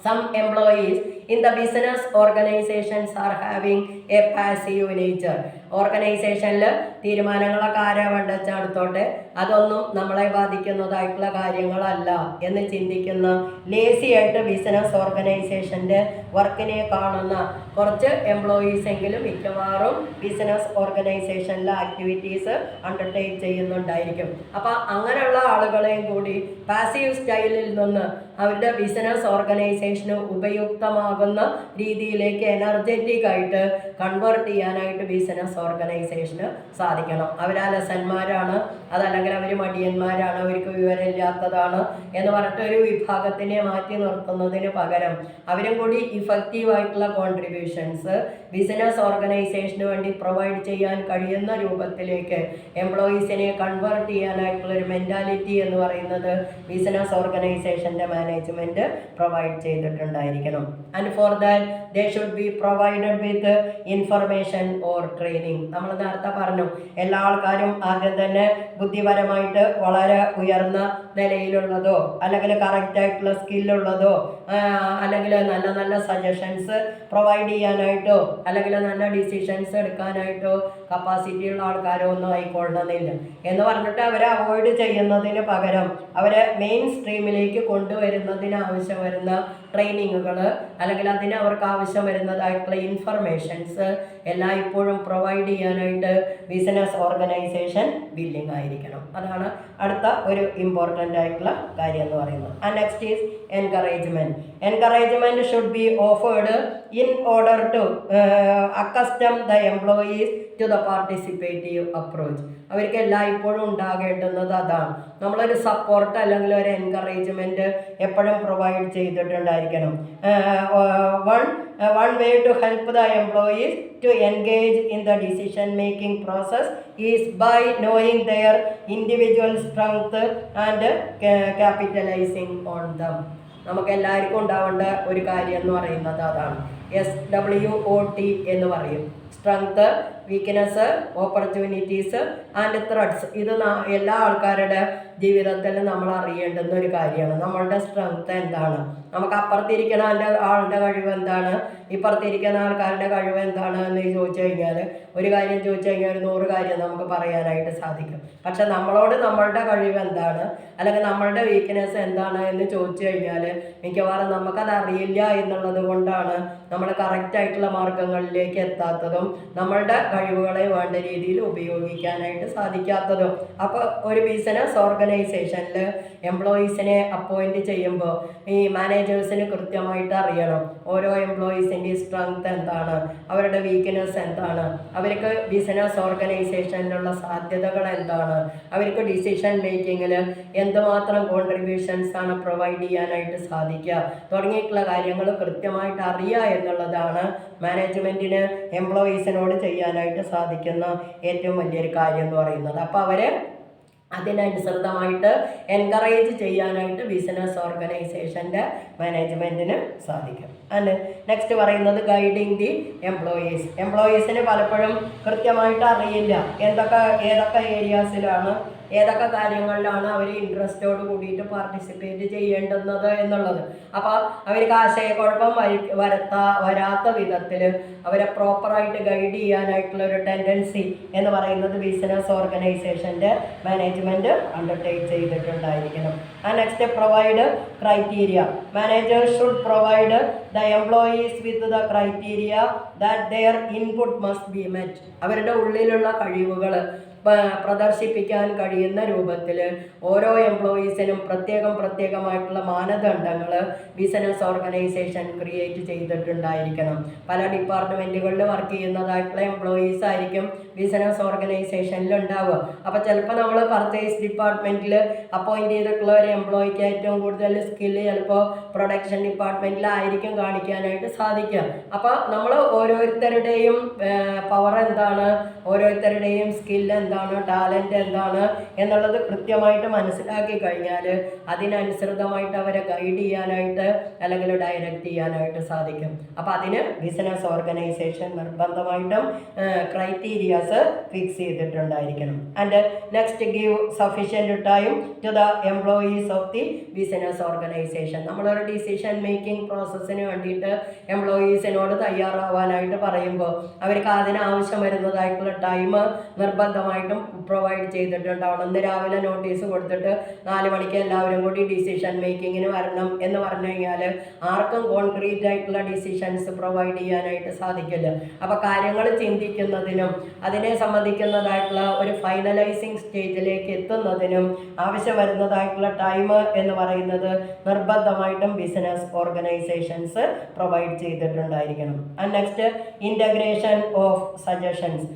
some employees in the business organizations are having a passive nature. ഓർഗനൈസേഷനിൽ തീരുമാനങ്ങളൊക്കെ ആരാ വേണ്ടടുത്തോട്ടെ, അതൊന്നും നമ്മളെ ബാധിക്കുന്നതായിട്ടുള്ള കാര്യങ്ങളല്ല എന്ന് ചിന്തിക്കുന്ന ലേസി ആയിട്ട് ബിസിനസ് ഓർഗനൈസേഷൻ്റെ വർക്കിനെ കാണുന്ന കുറച്ച് എംപ്ലോയീസ് എങ്കിലും മിക്കവാറും ബിസിനസ് ഓർഗനൈസേഷനിലെ ആക്ടിവിറ്റീസ് അണ്ടർടേക്ക് ചെയ്യുന്നുണ്ടായിരിക്കും. അപ്പോൾ അങ്ങനെയുള്ള ആളുകളെയും കൂടി പാസീവ് സ്റ്റൈലിൽ നിന്ന് അവരുടെ ബിസിനസ് ഓർഗനൈസേഷന് ഉപയുക്തമാകുന്ന രീതിയിലേക്ക് എനർജറ്റിക് ആയിട്ട് കൺവേർട്ട് ചെയ്യാനായിട്ട് ബിസിനസ് ഓർഗനൈസേഷന് സാധിക്കണം. അവരലസന്മാരാണ്, അതല്ലെങ്കിൽ അവർ മടിയന്മാരാണ്, അവർക്ക് വിവരമില്ലാത്തതാണ് എന്ന് പറഞ്ഞിട്ട് ഒരു വിഭാഗത്തിനെ മാറ്റി നിർത്തുന്നതിന് പകരം അവരും കൂടി ഇഫക്റ്റീവായിട്ടുള്ള കോൺട്രിബ്യൂഷൻസ് ബിസിനസ് ഓർഗനൈസേഷന് വേണ്ടി പ്രൊവൈഡ് ചെയ്യാൻ കഴിയുന്ന രൂപത്തിലേക്ക് എംപ്ലോയീസിനെ കൺവേർട്ട് ചെയ്യാനായിട്ടുള്ളൊരു മെൻറ്റാലിറ്റി എന്ന് പറയുന്നത് ബിസിനസ് ഓർഗനൈസേഷൻ്റെ മാനേജ്മെൻറ്റ് പ്രൊവൈഡ് ചെയ്തിട്ടുണ്ടായിരിക്കണം. And for that they should be provided with information or training. നമ്മൾ നേരത്തെ പറഞ്ഞു, എല്ലാ ആൾക്കാരും ആദ്യം തന്നെ ബുദ്ധിപരമായിട്ട് വളരെ ഉയർന്ന നിലയിലുള്ളതോ അല്ലെങ്കിൽ കറക്റ്റായിട്ടുള്ള സ്കില്ലുള്ളതോ അല്ലെങ്കിൽ നല്ല നല്ല സജഷൻസ് പ്രൊവൈഡ് ചെയ്യാനായിട്ടോ അല്ലെങ്കിൽ നല്ല ഡിസിഷൻസ് എടുക്കാനായിട്ടോ കപ്പാസിറ്റി ഉള്ള ആൾക്കാരോ ഒന്നും ആയിക്കൊള്ളണമെന്നില്ല എന്ന് പറഞ്ഞിട്ട് അവരെ അവോയ്ഡ് ചെയ്യുന്നതിന് പകരം അവരെ മെയിൻ സ്ട്രീമിലേക്ക് കൊണ്ടുവരുന്നതിന് ആവശ്യം വരുന്ന ട്രെയിനിങ്ങുകൾ അല്ലെങ്കിൽ അതിന് അവർക്ക് ആവശ്യം വരുന്നതായിട്ടുള്ള ഇൻഫർമേഷൻസ് എല്ലാം ഇപ്പോഴും പ്രൊവൈഡ് ചെയ്യാനായിട്ട് ബിസിനസ് ഓർഗനൈസേഷൻ വില്ലിംഗ് ആയിരിക്കണം. അതാണ് അടുത്ത ഒരു ഇമ്പോർട്ടൻ്റ് ആയിട്ടുള്ള കാര്യം എന്ന് പറയുന്നത്. And next is encouragement. Encouragement should be offered in order to accustom the employees to the participative approach. അവർക്ക് എല്ലായ്പ്പോഴും ഉണ്ടാകേണ്ടുന്നത് അതാണ്. നമ്മളൊരു സപ്പോർട്ട് അല്ലെങ്കിൽ ഒരു എൻകറേജ്മെൻറ്റ് എപ്പോഴും provide ചെയ്തിട്ടുണ്ടായിരിക്കണം. One way to help the employees to engage in the decision making process is by knowing their individual strength and capitalizing on them. നമുക്ക് എല്ലാവർക്കും ഉണ്ടാവേണ്ട ഒരു കാര്യം എന്ന് പറയുന്നത് അതാണ്. SWOT എന്ന് പറയും. Strength, weakness, opportunities and threats. ഇത് എല്ലാ ആൾക്കാരുടെ ജീവിതത്തിൽ നമ്മൾ അറിയേണ്ടുന്ന ഒരു കാര്യമാണ്. നമ്മളുടെ സ്ട്രെങ്ത് എന്താണ്, നമുക്ക് അപ്പുറത്തിരിക്കുന്ന ആളുടെ കഴിവ് എന്താണ്, ഇപ്പുറത്തിരിക്കുന്ന ആൾക്കാരുടെ കഴിവ് എന്താണ് എന്ന് ചോദിച്ചു കഴിഞ്ഞാൽ ഒരു കാര്യം ചോദിച്ചു കഴിഞ്ഞാൽ ഒരു 100 കാര്യം നമുക്ക് പറയാനായിട്ട് സാധിക്കും. പക്ഷെ നമ്മളോട് നമ്മളുടെ കഴിവ് എന്താണ് അല്ലെങ്കിൽ നമ്മളുടെ വീക്ക്നെസ് എന്താണ് എന്ന് ചോദിച്ചു കഴിഞ്ഞാൽ മിക്കവാറും നമുക്കത് അറിയില്ല എന്നുള്ളത് കൊണ്ടാണ് നമ്മൾ കറക്റ്റായിട്ടുള്ള മാർഗങ്ങളിലേക്ക് എത്താത്തതും നമ്മളുടെ കഴിവുകളെ വേണ്ട രീതിയിൽ ഉപയോഗിക്കാനായിട്ട് സാധിക്കാത്തതും. അപ്പോൾ ഒരു ബിസിനസ് ഓർഗനൈസേഷനിൽ എംപ്ലോയീസിനെ അപ്പോയിൻറ്റ് ചെയ്യുമ്പോൾ ഈ മാനേജേഴ്സിന് കൃത്യമായിട്ട് അറിയണം ഓരോ എംപ്ലോയീസിൻ്റെ സ്ട്രെങ്ത് എന്താണ്, അവരുടെ വീക്ക്നെസ് എന്താണ്, അവർക്ക് ബിസിനസ് ഓർഗനൈസേഷനിലുള്ള സാധ്യതകൾ എന്താണ്, അവർക്ക് ഡിസിഷൻ മേക്കിങ്ങിൽ എന്തുമാത്രം കോൺട്രിബ്യൂഷൻസ് ആണ് പ്രൊവൈഡ് ചെയ്യാനായിട്ട് സാധിക്കുക തുടങ്ങിയിട്ടുള്ള കാര്യങ്ങൾ കൃത്യമായിട്ട് അറിയുക എന്നുള്ളതാണ് മാനേജ്മെൻറ്റിന് എംപ്ലോയീസിനോട് ചെയ്യാനായിട്ട് സാധിക്കുന്ന ഏറ്റവും വലിയൊരു കാര്യം എന്ന് പറയുന്നത്. അപ്പോൾ അവരെ അതിനനുസൃതമായിട്ട് എൻകറേജ് ചെയ്യാനായിട്ട് ബിസിനസ് ഓർഗനൈസേഷൻ്റെ മാനേജ്മെൻറ്റിന് സാധിക്കും. ആൻഡ് നെക്സ്റ്റ് പറയുന്നത് ഗൈഡിങ് ദി എംപ്ലോയീസ്. എംപ്ലോയീസിന് പലപ്പോഴും കൃത്യമായിട്ട് അറിയില്ല ഏതൊക്കെ ഏരിയാസിലാണ് ഏതൊക്കെ കാര്യങ്ങളിലാണ് അവർ ഇൻട്രസ്റ്റോട് കൂടിയിട്ട് പാർട്ടിസിപ്പേറ്റ് ചെയ്യേണ്ടുന്നത് എന്നുള്ളത്. അപ്പോൾ അവർക്ക് ആശയക്കുഴപ്പം വരാത്ത വിധത്തിൽ അവരെ പ്രോപ്പറായിട്ട് ഗൈഡ് ചെയ്യാനായിട്ടുള്ളൊരു ടെൻഡൻസി എന്ന് പറയുന്നത് ബിസിനസ് ഓർഗനൈസേഷൻ്റെ മാനേജ്മെൻറ്റ് അണ്ടർടേക്ക് ചെയ്തിട്ടുണ്ടായിരിക്കണം. And next provide criteria. Managers should provide the employees with the criteria that their input must be met. അവരുടെ ഉള്ളിലുള്ള കഴിവുകൾ പ്രദർശിപ്പിക്കാൻ കഴിയുന്ന രൂപത്തിൽ ഓരോ എംപ്ലോയീസിനും പ്രത്യേകമായിട്ടുള്ള മാനദണ്ഡങ്ങൾ ബിസിനസ് ഓർഗനൈസേഷൻ ക്രിയേറ്റ് ചെയ്തിട്ടുണ്ടായിരിക്കണം. പല ഡിപ്പാർട്ട്മെൻറ്റുകളിൽ വർക്ക് ചെയ്യുന്നതായിട്ടുള്ള എംപ്ലോയീസ് ആയിരിക്കും ബിസിനസ് ഓർഗനൈസേഷനിൽ ഉണ്ടാവുക. അപ്പോൾ ചിലപ്പോൾ നമ്മൾ പർച്ചേസ് ഡിപ്പാർട്ട്മെൻറ്റിൽ അപ്പോയിൻറ്റ് ചെയ്തിട്ടുള്ള ഒരു എംപ്ലോയിക്ക് ഏറ്റവും കൂടുതൽ സ്കില്ല് ചിലപ്പോൾ പ്രൊഡക്ഷൻ ഡിപ്പാർട്ട്മെൻറ്റിലായിരിക്കും കാണിക്കാനായിട്ട് സാധിക്കുക. അപ്പോൾ നമ്മൾ ഓരോരുത്തരുടെയും പവർ എന്താണ്, ഓരോരുത്തരുടെയും സ്കില്ല് എന്താണ്, ടാലൻറ്റ് എന്താണ് എന്നുള്ളത് കൃത്യമായിട്ട് മനസ്സിലാക്കി കഴിഞ്ഞാൽ അതിനനുസൃതമായിട്ട് അവരെ ഗൈഡ് ചെയ്യാനായിട്ട് അല്ലെങ്കിൽ ഡയറക്റ്റ് ചെയ്യാനായിട്ട് സാധിക്കും. അപ്പോൾ അതിന് ബിസിനസ് ഓർഗനൈസേഷൻ നിർബന്ധമായിട്ടും ക്രൈറ്റീരിയാസ് ഫിക്സ് ചെയ്തിട്ടുണ്ടായിരിക്കണം. And next, give sufficient time to the employees of the business organisation. നമ്മളൊരു ഡിസിഷൻ മേക്കിംഗ് പ്രോസസ്സിന് വേണ്ടിയിട്ട് എംപ്ലോയീസിനോട് തയ്യാറാവാനായിട്ട് പറയുമ്പോൾ അവർക്ക് അതിനാവശ്യം വരുന്നതായിട്ടുള്ള ടൈം നിർബന്ധമായിട്ടും പ്രൊവൈഡ് ചെയ്തിട്ടുണ്ടാവണം. ഇന്ന് രാവിലെ നോട്ടീസ് കൊടുത്തിട്ട് 4 മണിക്ക് എല്ലാവരും കൂടി ഡിസിഷൻ മേക്കിങ്ങിന് വരണം എന്ന് പറഞ്ഞു കഴിഞ്ഞാൽ ആർക്കും കോൺക്രീറ്റ് ആയിട്ടുള്ള ഡിസിഷൻസ് പ്രൊവൈഡ് ചെയ്യാനായിട്ട് സാധിക്കില്ല. അപ്പോൾ കാര്യങ്ങൾ ചിന്തിക്കുന്നതിനും അതിനെ സംബന്ധിക്കുന്നതായിട്ടുള്ള ഒരു ഫൈനലൈസിങ് സ്റ്റേജിലേക്ക് എത്തുന്നതിനും ആവശ്യം വരുന്നതായിട്ടുള്ള ടൈം എന്ന് പറയുന്നത് നിർബന്ധമായിട്ടും ബിസിനസ് ഓർഗനൈസേഷൻസ് പ്രൊവൈഡ് ചെയ്തിട്ടുണ്ടായിരിക്കണം. And next, integration of suggestions.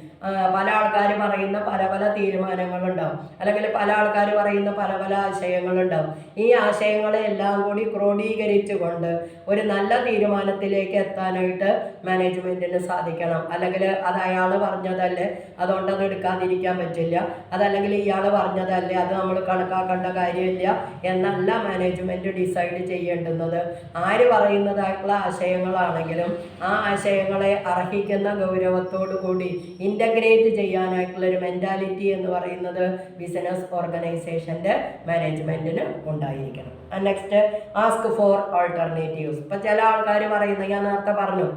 പല ആൾക്കാർ പറയുന്ന പല തീരുമാനങ്ങളുണ്ടാവും, അല്ലെങ്കിൽ പല ആൾക്കാർ പറയുന്ന പല ആശയങ്ങളുണ്ടാവും. ഈ ആശയങ്ങളെ എല്ലാം കൂടി ക്രോഡീകരിച്ചുകൊണ്ട് ഒരു നല്ല തീരുമാനത്തിലേക്ക് എത്താനായിട്ട് മാനേജ്മെൻറ്റിന് സാധിക്കണം. അല്ലെങ്കിൽ അത് അയാൾ പറഞ്ഞതല്ലേ, അതുകൊണ്ട് അത് എടുക്കാതിരിക്കാൻ പറ്റില്ല, അതല്ലെങ്കിൽ ഇയാൾ പറഞ്ഞതല്ലേ, അത് നമ്മൾ കണക്കാക്കേണ്ട കാര്യമില്ല എന്നല്ല മാനേജ്മെൻറ്റ് ഡിസൈഡ് ചെയ്യേണ്ടുന്നത്. ആര് പറയുന്നതായിട്ടുള്ള ആശയങ്ങളാണെങ്കിലും ആ ആശയങ്ങളെ അർഹിക്കുന്ന ഗൗരവത്തോടു കൂടി ഇൻ്റഗ്രേറ്റ് ചെയ്യാനായിട്ടുള്ളൊരു മെൻറ്റാലിറ്റി എന്ന് പറയുന്നത് ബിസിനസ് ഓർഗനൈസേഷൻ്റെ മാനേജ്മെൻറ്റിന് ഉണ്ടായിരിക്കണം. Next, ask for alternatives. ഇപ്പം ചില ആൾക്കാർ പറയുന്നത് ഞാൻ നേരത്തെ പറഞ്ഞു,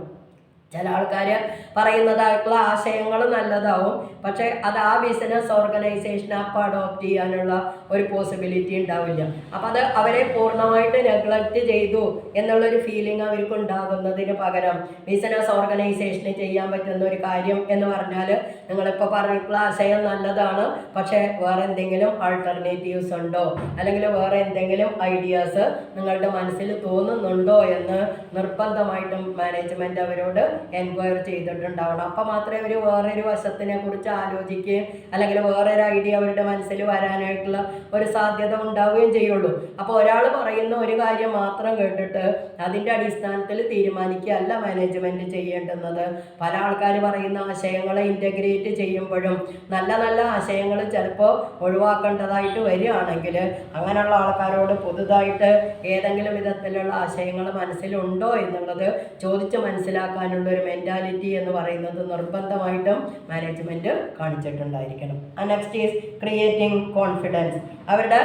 ചില ആൾക്കാർ പറയുന്നതായിട്ടുള്ള ആശയങ്ങൾ നല്ലതാവും, പക്ഷേ അത് ആ ബിസിനസ് ഓർഗനൈസേഷൻ അപ്പോൾ അഡോപ്റ്റ് ചെയ്യാനുള്ള ഒരു പോസിബിലിറ്റി ഉണ്ടാവില്ല. അപ്പം അത് അവരെ പൂർണ്ണമായിട്ട് നെഗ്ലക്റ്റ് ചെയ്തു എന്നുള്ളൊരു ഫീലിംഗ് അവർക്ക് ഉണ്ടാകുന്നതിന് പകരം ബിസിനസ് ഓർഗനൈസേഷന് ചെയ്യാൻ പറ്റുന്ന ഒരു കാര്യം എന്ന് പറഞ്ഞാൽ, നിങ്ങളിപ്പോൾ പറഞ്ഞിട്ടുള്ള ആശയം നല്ലതാണ്, പക്ഷേ വേറെ എന്തെങ്കിലും ആൾട്ടർനേറ്റീവ്സ് ഉണ്ടോ, അല്ലെങ്കിൽ വേറെ എന്തെങ്കിലും ഐഡിയാസ് നിങ്ങളുടെ മനസ്സിൽ തോന്നുന്നുണ്ടോ എന്ന് നിർബന്ധമായിട്ടും മാനേജ്മെൻറ്റ് അവരോട് എൻക്വയർ ചെയ്തിട്ടുണ്ടാവണം. അപ്പം മാത്രമേ അവർ വേറൊരു വശത്തിനെ കുറിച്ച് ആലോചിക്കുകയും അല്ലെങ്കിൽ വേറൊരു ഐഡിയ അവരുടെ മനസ്സിൽ വരാനായിട്ടുള്ള ഒരു സാധ്യത ഉണ്ടാവുകയും ചെയ്യുള്ളൂ. അപ്പോൾ ഒരാൾ പറയുന്ന ഒരു കാര്യം മാത്രം കേട്ടിട്ട് അതിൻ്റെ അടിസ്ഥാനത്തിൽ തീരുമാനിക്കുകയല്ല മാനേജ്മെൻറ്റ് ചെയ്യേണ്ടുന്നത്. പല ആൾക്കാർ പറയുന്ന ആശയങ്ങളെ ഇൻ്റഗ്രേറ്റ് ചെയ്യുമ്പോഴും നല്ല ആശയങ്ങൾ ചിലപ്പോൾ ഒഴിവാക്കേണ്ടതായിട്ട് വരികയാണെങ്കിൽ അങ്ങനെയുള്ള ആൾക്കാരോട് പുതുതായിട്ട് ഏതെങ്കിലും വിധത്തിലുള്ള ആശയങ്ങൾ മനസ്സിലുണ്ടോ എന്നുള്ളത് ചോദിച്ച് മനസ്സിലാക്കാനുള്ള ഒരു മെൻറ്റാലിറ്റി എന്ന് പറയുന്നത് നിർബന്ധമായിട്ടും മാനേജ്മെൻറ്റ് കാണിച്ചിട്ടുണ്ടായിരിക്കണം. Next is creating confidence. അവരുടെ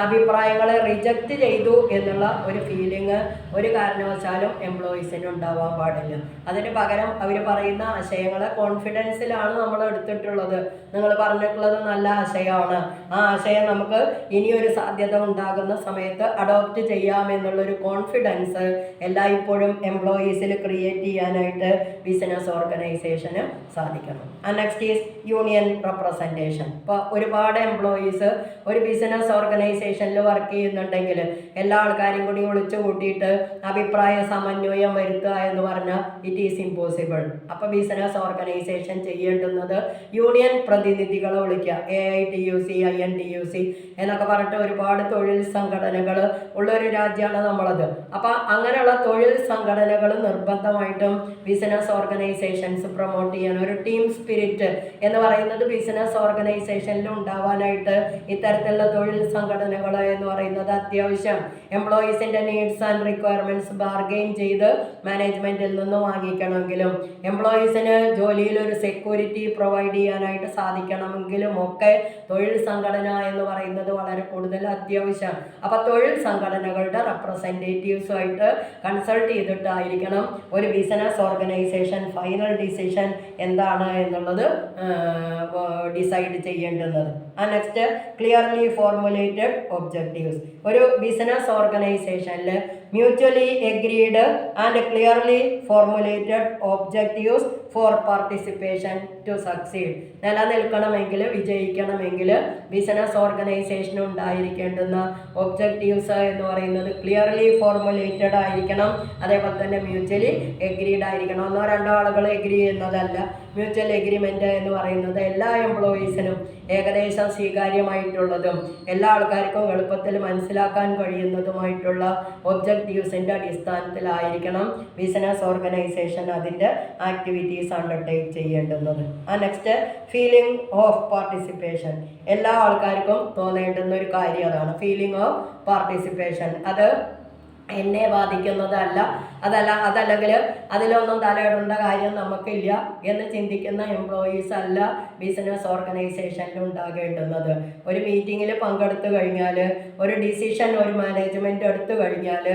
അഭിപ്രായങ്ങളെ റിജക്റ്റ് ചെയ്തു എന്നുള്ള ഒരു ഫീലിംഗ് ഒരു കാരണവശാലും എംപ്ലോയീസിന് ഉണ്ടാവാൻ പാടില്ല. അതിന് പകരം അവർ പറയുന്ന ആശയങ്ങളെ കോൺഫിഡൻസിലാണ് നമ്മൾ എടുത്തിട്ടുള്ളത്. നിങ്ങൾ പറഞ്ഞിട്ടുള്ളത് നല്ല ആശയമാണ്, ആ ആശയം നമുക്ക് ഇനിയൊരു സാധ്യത ഉണ്ടാകുന്ന സമയത്ത് അഡോപ്റ്റ് ചെയ്യാമെന്നുള്ളൊരു കോൺഫിഡൻസ് എല്ലായ്പ്പോഴും എംപ്ലോയീസിൽ ക്രിയേറ്റ് ചെയ്യാനായിട്ട് ബിസിനസ് ഓർഗനൈസേഷന് സാധിക്കണം. Next is union representation. ഇപ്പോൾ ഒരുപാട് എംപ്ലോയീസ് ഒരു ബിസിനസ് ഓർഗനൈസേഷനിൽ വർക്ക് ചെയ്യുന്നുണ്ടെങ്കിൽ എല്ലാ ആൾക്കാരെയും കൂടി വിളിച്ചു കൂട്ടിയിട്ട് അഭിപ്രായ സമന്വയം വരുത്തുക എന്ന് പറഞ്ഞാൽ ഇറ്റ് ഈസ് ഇമ്പോസിബിൾ. അപ്പോൾ ബിസിനസ് ഓർഗനൈസേഷൻ ചെയ്യേണ്ടുന്നത് യൂണിയൻ പ്രതിനിധികളെ വിളിക്കുക. AITUC, INTUC എന്നൊക്കെ പറഞ്ഞിട്ട് ഒരുപാട് തൊഴിൽ സംഘടനകൾ ഉള്ളൊരു രാജ്യമാണ് നമ്മളത്. അപ്പോൾ അങ്ങനെയുള്ള തൊഴിൽ സംഘടനകൾ നിർബന്ധമായിട്ടും ബിസിനസ് ഓർഗനൈസേഷൻസ് പ്രൊമോട്ട് ചെയ്യാൻ ഒരു ടീം സ്പിരിറ്റ് എന്ന് പറയുന്നത് ബിസിനസ് ഓർഗനൈസേഷനിൽ ഉണ്ടാവാനായിട്ട് ഇത്തരത്തിലുള്ള തൊഴിൽ സംഘടനകൾ എന്ന് പറയുന്നത് അത്യാവശ്യം. എംപ്ലോയീസിൻ്റെ നീഡ്സ് ആൻഡ് റിക്വയർമെൻറ്റ്സ് ബാർഗെയിൻ ചെയ്ത് മാനേജ്മെൻറ്റിൽ നിന്ന് വാങ്ങിക്കണമെങ്കിലും എംപ്ലോയീസിന് ജോലിയിൽ ഒരു സെക്യൂരിറ്റി പ്രൊവൈഡ് ചെയ്യാനായിട്ട് സാധിക്കണമെങ്കിലും ഒക്കെ തൊഴിൽ സംഘടന എന്ന് പറയുന്നത് വളരെ കൂടുതൽ അത്യാവശ്യമാണ്. അപ്പോൾ തൊഴിൽ സംഘടനകളുടെ റെപ്രസെൻറ്റേറ്റീവ്സുമായിട്ട് കൺസൾട്ട് ചെയ്തിട്ടായിരിക്കണം ഒരു ബിസിനസ് ഓർഗനൈസേഷൻ ഫൈനൽ ഡിസിഷൻ എന്താണ് എന്നുള്ളത് ഡിസൈഡ് ചെയ്യേണ്ടുന്നത്. And next clearly formulated objectives. ഒരു ബിസിനസ് ഓർഗനൈസേഷനിൽ mutually agreed and clearly formulated objectives for participation to succeed. നിലനിൽക്കണമെങ്കിൽ, വിജയിക്കണമെങ്കിൽ ബിസിനസ് ഓർഗനൈസേഷൻ ഉണ്ടായിരിക്കേണ്ടുന്ന ഒബ്ജക്റ്റീവ്സ് എന്ന് പറയുന്നത് ക്ലിയർലി ഫോർമുലേറ്റഡ് ആയിരിക്കണം. അതേപോലെ തന്നെ മ്യൂച്വലി എഗ്രീഡ് ആയിരിക്കണം. ഒന്നോ രണ്ടോ ആളുകൾ എഗ്രി ചെയ്യുന്നതല്ല. മ്യൂച്വൽ എഗ്രിമെൻ്റ് എന്ന് പറയുന്നത് എല്ലാ എംപ്ലോയീസിനും ഏകദേശം സ്വീകാര്യമായിട്ടുള്ളതും എല്ലാ ആൾക്കാർക്കും എളുപ്പത്തിൽ മനസ്സിലാക്കാൻ കഴിയുന്നതുമായിട്ടുള്ള ഒബ്ജക്റ്റീവ്സിൻ്റെ അടിസ്ഥാനത്തിലായിരിക്കണം ബിസിനസ് ഓർഗനൈസേഷൻ അതിൻ്റെ ആക്ടിവിറ്റീസ് അണ്ടർടേക്ക് ചെയ്യേണ്ടുന്നത്. Next feeling of participation. എല്ലാ ആൾക്കാർക്കും തോന്നേണ്ടുന്ന ഒരു കാര്യം അതാണ് ഫീലിംഗ് ഓഫ് പാർട്ടിസിപ്പേഷൻ. അത് എന്നെ ബാധിക്കുന്നതല്ല, അതല്ലെങ്കിൽ അതിലൊന്നും തലയിടേണ്ട കാര്യം നമുക്കില്ല എന്ന് ചിന്തിക്കുന്ന എംപ്ലോയീസ് അല്ല ബിസിനസ് ഓർഗനൈസേഷനിൽ ഉണ്ടാകേണ്ടുന്നത്. ഒരു മീറ്റിങ്ങിൽ പങ്കെടുത്തു കഴിഞ്ഞാൽ, ഒരു ഡിസിഷൻ ഒരു മാനേജ്മെൻറ്റ് എടുത്തു കഴിഞ്ഞാൽ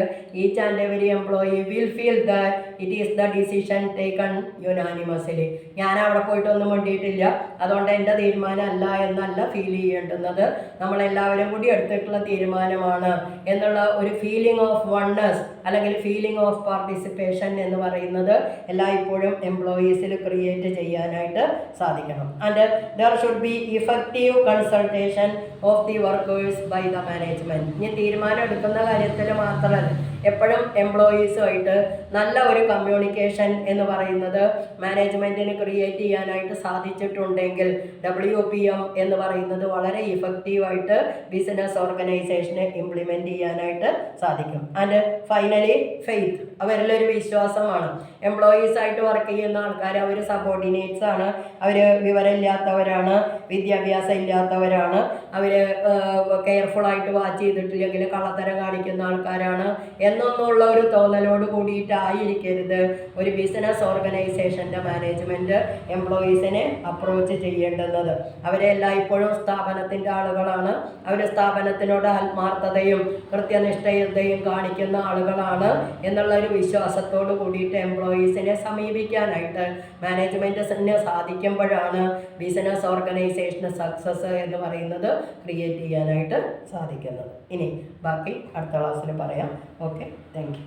each and every employee will feel that it is the decision taken unanimously. ഞാൻ അവിടെ പോയിട്ടൊന്നും വേണ്ടിയിട്ടില്ല, അതുകൊണ്ട് എൻ്റെ തീരുമാനമല്ല എന്നല്ല ഫീൽ ചെയ്യേണ്ടുന്നത്. നമ്മളെല്ലാവരും കൂടി എടുത്തിട്ടുള്ള തീരുമാനമാണ് എന്നുള്ള ഒരു ഫീലിംഗ് ഓഫ് വൺനെസ് അല്ലെങ്കിൽ ഫീലിംഗ് ഓഫ് പാർട്ടിസിപ്പേഷൻ എന്ന് പറയുന്നത് എല്ലായ്പ്പോഴും എംപ്ലോയീസിൽ ക്രിയേറ്റ് ചെയ്യാനായിട്ട് സാധിക്കണം. And there should be effective consultation of the workers by the management. ഇനി തീരുമാനം എടുക്കുന്ന കാര്യത്തിൽ മാത്രമല്ല, എപ്പോഴും എംപ്ലോയീസുമായിട്ട് നല്ല ഒരു കമ്മ്യൂണിക്കേഷൻ എന്ന് പറയുന്നത് മാനേജ്മെൻറ്റിന് ക്രിയേറ്റ് ചെയ്യാനായിട്ട് സാധിച്ചിട്ടുണ്ടെങ്കിൽ WPM എന്ന് പറയുന്നത് വളരെ ഇഫക്റ്റീവായിട്ട് ബിസിനസ് ഓർഗനൈസേഷനെ ഇംപ്ലിമെൻറ്റ് ചെയ്യാനായിട്ട് സാധിക്കും. And finally faith. അവരിലൊരു വിശ്വാസമാണ്. എംപ്ലോയീസായിട്ട് വർക്ക് ചെയ്യുന്ന ആൾക്കാർ അവർ സബോർഡിനേറ്റ്സ് ആണ്, അവർ വിവരമില്ലാത്തവരാണ്, വിദ്യാഭ്യാസം ഇല്ലാത്തവരാണ്, അവർ കെയർഫുള്ളായിട്ട് വാച്ച് ചെയ്തിട്ടില്ലെങ്കിൽ കള്ളത്തരം കാണിക്കുന്ന ആൾക്കാരാണ് എന്നൊന്നുള്ള ഒരു തോന്നലോട് കൂടിയിട്ടായിരിക്കരുത് ഒരു ബിസിനസ് ഓർഗനൈസേഷൻ്റെ മാനേജ്മെൻറ്റ് എംപ്ലോയീസിനെ അപ്രോച്ച് ചെയ്യേണ്ടുന്നത്. അവരെ എല്ലായ്പ്പോഴും സ്ഥാപനത്തിൻ്റെ ആളുകളാണ്, അവർ സ്ഥാപനത്തിനോട് ആത്മാർത്ഥതയും കൃത്യനിഷ്ഠതയും കാണിക്കുന്ന ആളുകളാണ് എന്നുള്ളൊരു വിശ്വാസത്തോട് കൂടിയിട്ട് എംപ്ലോയീസിനെ സമീപിക്കാനായിട്ട് മാനേജ്മെൻറ്റിന് സാധിക്കുമ്പോഴാണ് ബിസിനസ് ഓർഗനൈസേഷന് സക്സസ് എന്ന് പറയുന്നത് ക്രിയേറ്റ് ചെയ്യാനായിട്ട് സാധിക്കുന്നത്. ഇനി ബാക്കി അടുത്ത ക്ലാസ്സിൽ പറയാം. Okay, thank you.